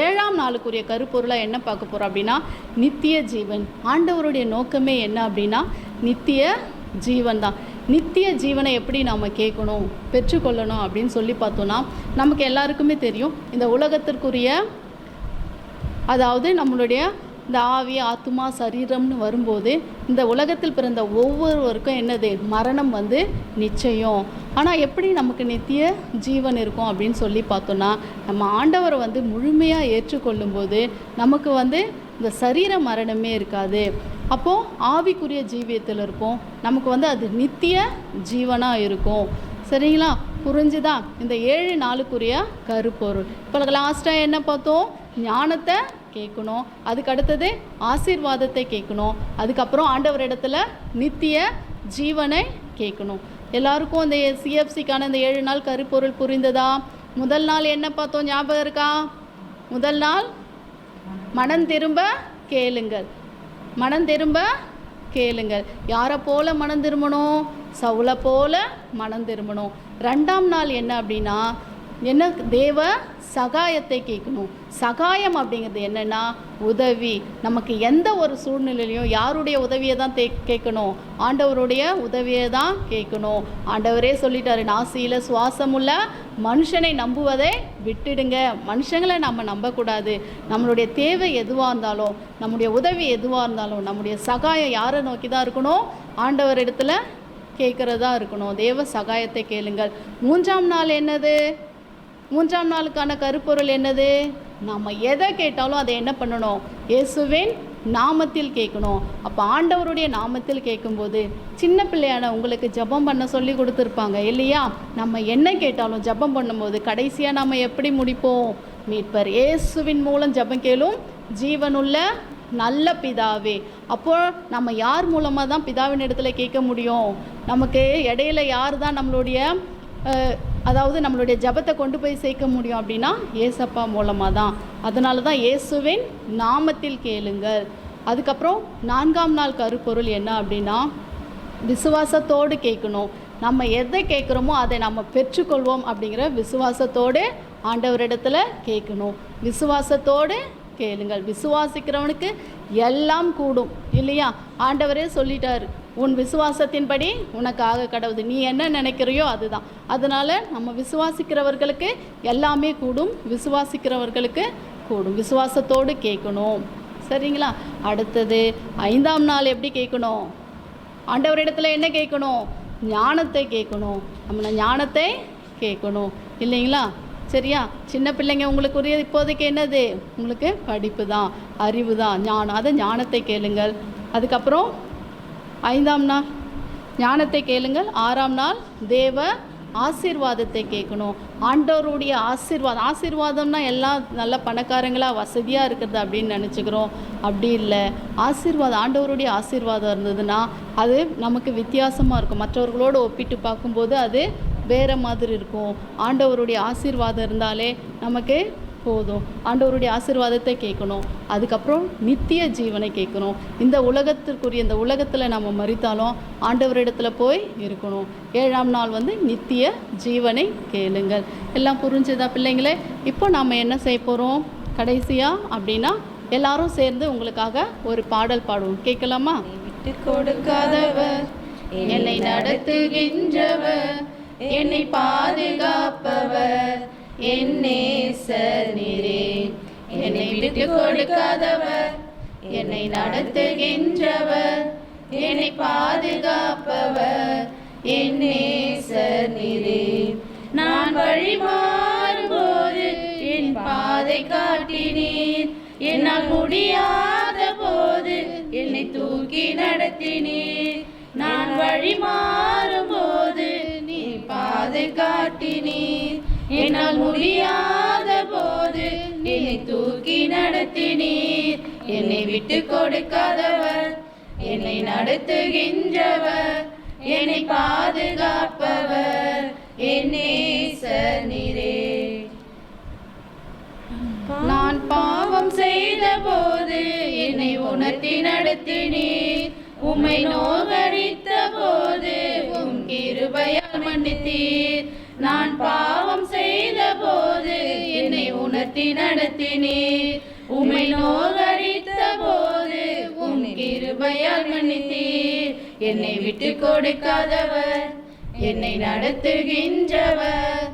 7ஆம் நாளுக்குரிய கருப்பொருளாக என்ன பார்க்க போகிறோம் அப்படின்னா நித்திய ஜீவன். ஆண்டவருடைய நோக்கமே என்ன அப்படின்னா நித்திய ஜீவன் தான். நித்திய ஜீவனை எப்படி நாம் கேட்கணும், பெற்றுக்கொள்ளணும் அப்படின்னு சொல்லி பார்த்தோன்னா நமக்கு எல்லாருக்குமே தெரியும், இந்த உலகத்திற்குரிய, அதாவது நம்மளுடைய இந்த ஆவி ஆத்மா சரீரம்னு வரும்போது இந்த உலகத்தில் பிறந்த ஒவ்வொருவருக்கும் என்னது, மரணம் வந்து நிச்சயம். ஆனால் எப்படி நமக்கு நித்திய ஜீவன் இருக்கும் அப்படின்னு சொல்லி பார்த்தோன்னா, நம்ம ஆண்டவரை வந்து முழுமையாக ஏற்றுக்கொள்ளும்போது நமக்கு வந்து இந்த சரீர மரணமே இருக்காது. அப்போது ஆவிக்குரிய ஜீவியத்தில் இருக்கும், நமக்கு வந்து அது நித்திய ஜீவனாக இருக்கும். சரிங்களா, புரிஞ்சுதா? இந்த 7 நாளுக்குரிய கருப்பொருள். இப்போ லாஸ்ட்டாக என்ன பார்த்தோம், ஞானத்தை கேட்கணும், அதுக்கு அடுத்தது ஆசீர்வாதத்தை கேட்கணும், அதுக்கப்புறம் ஆண்டவரிடத்துல நித்திய ஜீவனை கேட்கணும். எல்லாருக்கும் இந்த சிஎஃப்சிக்கான இந்த 7 நாள் கருப்பொருள் புரிந்ததா? முதல் நாள் என்ன பார்த்தோம், ஞாபகம் இருக்கா? முதல் நாள் மனம் திரும்ப கேளுங்கள், மனம் திரும்ப கேளுங்கள். யாரை போல மனம் திரும்பணும், சவுலை போல மனம் திரும்பணும். 2ஆம் நாள் என்ன அப்படின்னா என்ன, தேவ சகாயத்தை கேட்கணும். சகாயம் அப்படிங்கிறது என்னென்னா உதவி. நமக்கு எந்த ஒரு சூழ்நிலையிலையும் யாருடைய உதவியை தான் கேட்கணும், ஆண்டவருடைய உதவியை தான் கேட்கணும். ஆண்டவரே சொல்லிட்டாரு, நாசியில் சுவாசமுள்ள மனுஷனை நம்புவதை விட்டுடுங்க. மனுஷங்களை நம்ம நம்பக்கூடாது. நம்மளுடைய தேவை எதுவாக இருந்தாலும், நம்முடைய உதவி எதுவாக இருந்தாலும், நம்முடைய சகாயம் யாரை நோக்கி தான் இருக்கணும், ஆண்டவர் இடத்துல கேட்குறதா இருக்கணும். தேவ சகாயத்தை கேளுங்கள். 3ஆம் நாள் என்னது, 3ஆம் நாளுக்கான கருப்பொருள் என்னது, நம்ம எதை கேட்டாலும் அதை என்ன பண்ணணும், இயேசுவின் நாமத்தில் கேட்கணும். அப்போ ஆண்டவருடைய நாமத்தில் கேட்கும்போது சின்ன பிள்ளையான உங்களுக்கு ஜெபம் பண்ண சொல்லி கொடுத்துருப்பாங்க இல்லையா? நம்ம என்ன கேட்டாலும் ஜெபம் பண்ணும்போது கடைசியாக நம்ம எப்படி முடிப்போம், மீட்பர் இயேசுவின் மூலம் ஜெபம் கேளும் ஜீவனுள்ள நல்ல பிதாவே. அப்போ நம்ம யார் மூலமாக தான் பிதாவின் இடத்துல கேட்க முடியும்? நமக்கு இடையில யார் தான் நம்மளுடைய அதாவது நம்மளுடைய ஜபத்தை கொண்டு போய் சேர்க்க முடியும் அப்படின்னா ஏசப்பா மூலமாக தான். அதனால தான் இயேசுவின் நாமத்தில் கேளுங்கள். அதுக்கப்புறம் 4ஆம் நாள் கருப்பொருள் என்ன அப்படின்னா விசுவாசத்தோடு கேட்கணும். நம்ம எதை கேட்குறோமோ அதை நம்ம பெற்றுக்கொள்வோம் அப்படிங்கிற விசுவாசத்தோடு ஆண்டவரிடத்துல கேட்கணும். விசுவாசத்தோடு கேளுங்கள். விசுவாசிக்கிறவனுக்கு எல்லாம் கூடும் இல்லையா? ஆண்டவரே சொல்லிட்டார், உன் விசுவாசத்தின்படி உனக்காக கடவுது. நீ என்ன நினைக்கிறையோ அதுதான். அதனால் நம்ம விசுவாசிக்கிறவர்களுக்கு எல்லாமே கூடும், விசுவாசிக்கிறவர்களுக்கு கூடும். விசுவாசத்தோடு கேட்கணும். சரிங்களா? அடுத்தது 5ஆம் நாள் எப்படி கேட்கணும், ஆண்டவரிடத்துல என்ன கேட்கணும், ஞானத்தை கேட்கணும். நம்ம ஞானத்தை கேட்கணும் இல்லைங்களா? சரியா? சின்ன பிள்ளைங்க உங்களுக்குரிய இப்போதைக்கு என்னது, உங்களுக்கு படிப்பு தான், அறிவு தான், ஞானம். அதை ஞானத்தை கேளுங்கள். அதுக்கப்புறம் 5ஆம் நாள் ஞானத்தை கேளுங்கள். 6ஆம் நாள் தேவ ஆசீர்வாதத்தை கேட்கணும். ஆண்டவருடைய ஆசீர்வாதம். ஆசீர்வாதம்னா எல்லாம் நல்ல பணக்காரங்களாக வசதியாக இருக்கிறது அப்படின்னு நினச்சிக்கிறோம். அப்படி இல்லை. ஆசீர்வாதம், ஆண்டவருடைய ஆசீர்வாதம் இருந்ததுன்னா அது நமக்கு வித்தியாசமாக இருக்கும். மற்றவர்களோடு ஒப்பிட்டு பார்க்கும்போது அது வேறு மாதிரி இருக்கும். ஆண்டவருடைய ஆசீர்வாதம் இருந்தாலே நமக்கு போதும். ஆண்டவருடைய ஆசீர்வாதத்தை கேட்கணும். அதுக்கப்புறம் நித்திய ஜீவனை கேட்கணும். இந்த உலகத்தில் நம்ம மரித்தாலும் ஆண்டவரிடத்தில் போய் இருக்கணும். 7ஆம் நாள் நித்திய ஜீவனை கேளுங்கள். எல்லாம் புரிஞ்சுதா பிள்ளைங்களே? இப்போ நாம் என்ன செய்ய போகிறோம் கடைசியாக அப்படின்னா, எல்லாரும் சேர்ந்து உங்களுக்காக ஒரு பாடல் பாடுவோம். கேட்கலாமா?
விட்டு கொடுக்காதவர்,
என்னை நடத்துகின்றவர், என்னை பாதுகாப்பவர், என் நேசர் நீரே. என்னை விட்டு கொடுக்காதவர், என்னை நடத்துகின்றவர், என்னை பாதுகாப்பவர், என் நேசர் நீரே. நான் வழி மாறும்போது என் பாதை காட்டினீர், என்னால் முடியாத போது என்னை தூக்கி நடத்தினீர். நான் வழி மாறும்போது நீ பாதை காட்டினீர், என்னால் முடியாத போது என்னை தூக்கி நடத்தினீர். என்னை விட்டு கொடுக்காதவர், என்னை நடத்துகின்றவர், என்னை பாதுகாப்பவர், என் நேசர் நீரே. நான் பாவம் செய்த போது என்னை உணர்த்தி நடத்தினீர், உம்மை நோகடித்த போது உம் கிருபையால் மன்னித்தீர். நான் பாவம் செய்த போது என்னை உணர்த்தி நடத்தினீர், உம்மை நோகடித்த போது உம் கிருபையால் மன்னித்தீர். என்னை விட்டு கொடுக்காதவர், என்னை நடத்துகின்றவர்,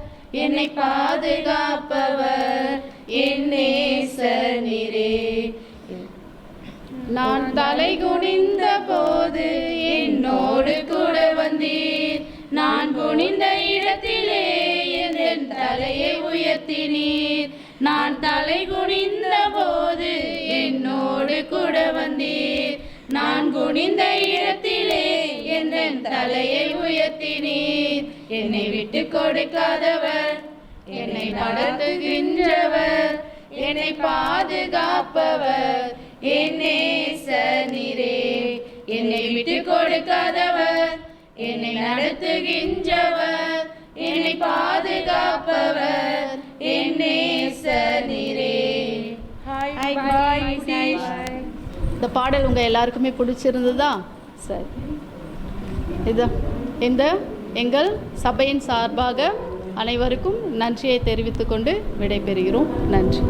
என்னை பாதுகாப்பவர், என் நேசர் நீரே. நான் தலை குனிந்த போது என்னோடு கூட வந்தீர், நான் குனிந்த இடத்திலே என் தலையை உயர்த்தினீர். நான் தலை குனிந்த போது என்னோடு கூட வந்தீர், நான் குனிந்த இடத்திலே என் தலையை உயர்த்தினீர். என்னை விட்டு கொடுக்காதவர், என்னை நடத்துகின்றவர், என்னை பாதுகாப்பவர், என் நேசர் நீரே. என்னை விட்டு கொடுக்காதவர், என்னை நடத்துகின்றவர், என்னை பாதுகாப்பவர், என் நேசர் நீரே. இந்த பாடல் உங்கள் எல்லாருக்குமே பிடிச்சிருந்ததா? சரி, இந்த எங்கள் சபையின் சார்பாக அனைவருக்கும் நன்றியை தெரிவித்துக்கொண்டு விடைபெறுகிறோம். நன்றி.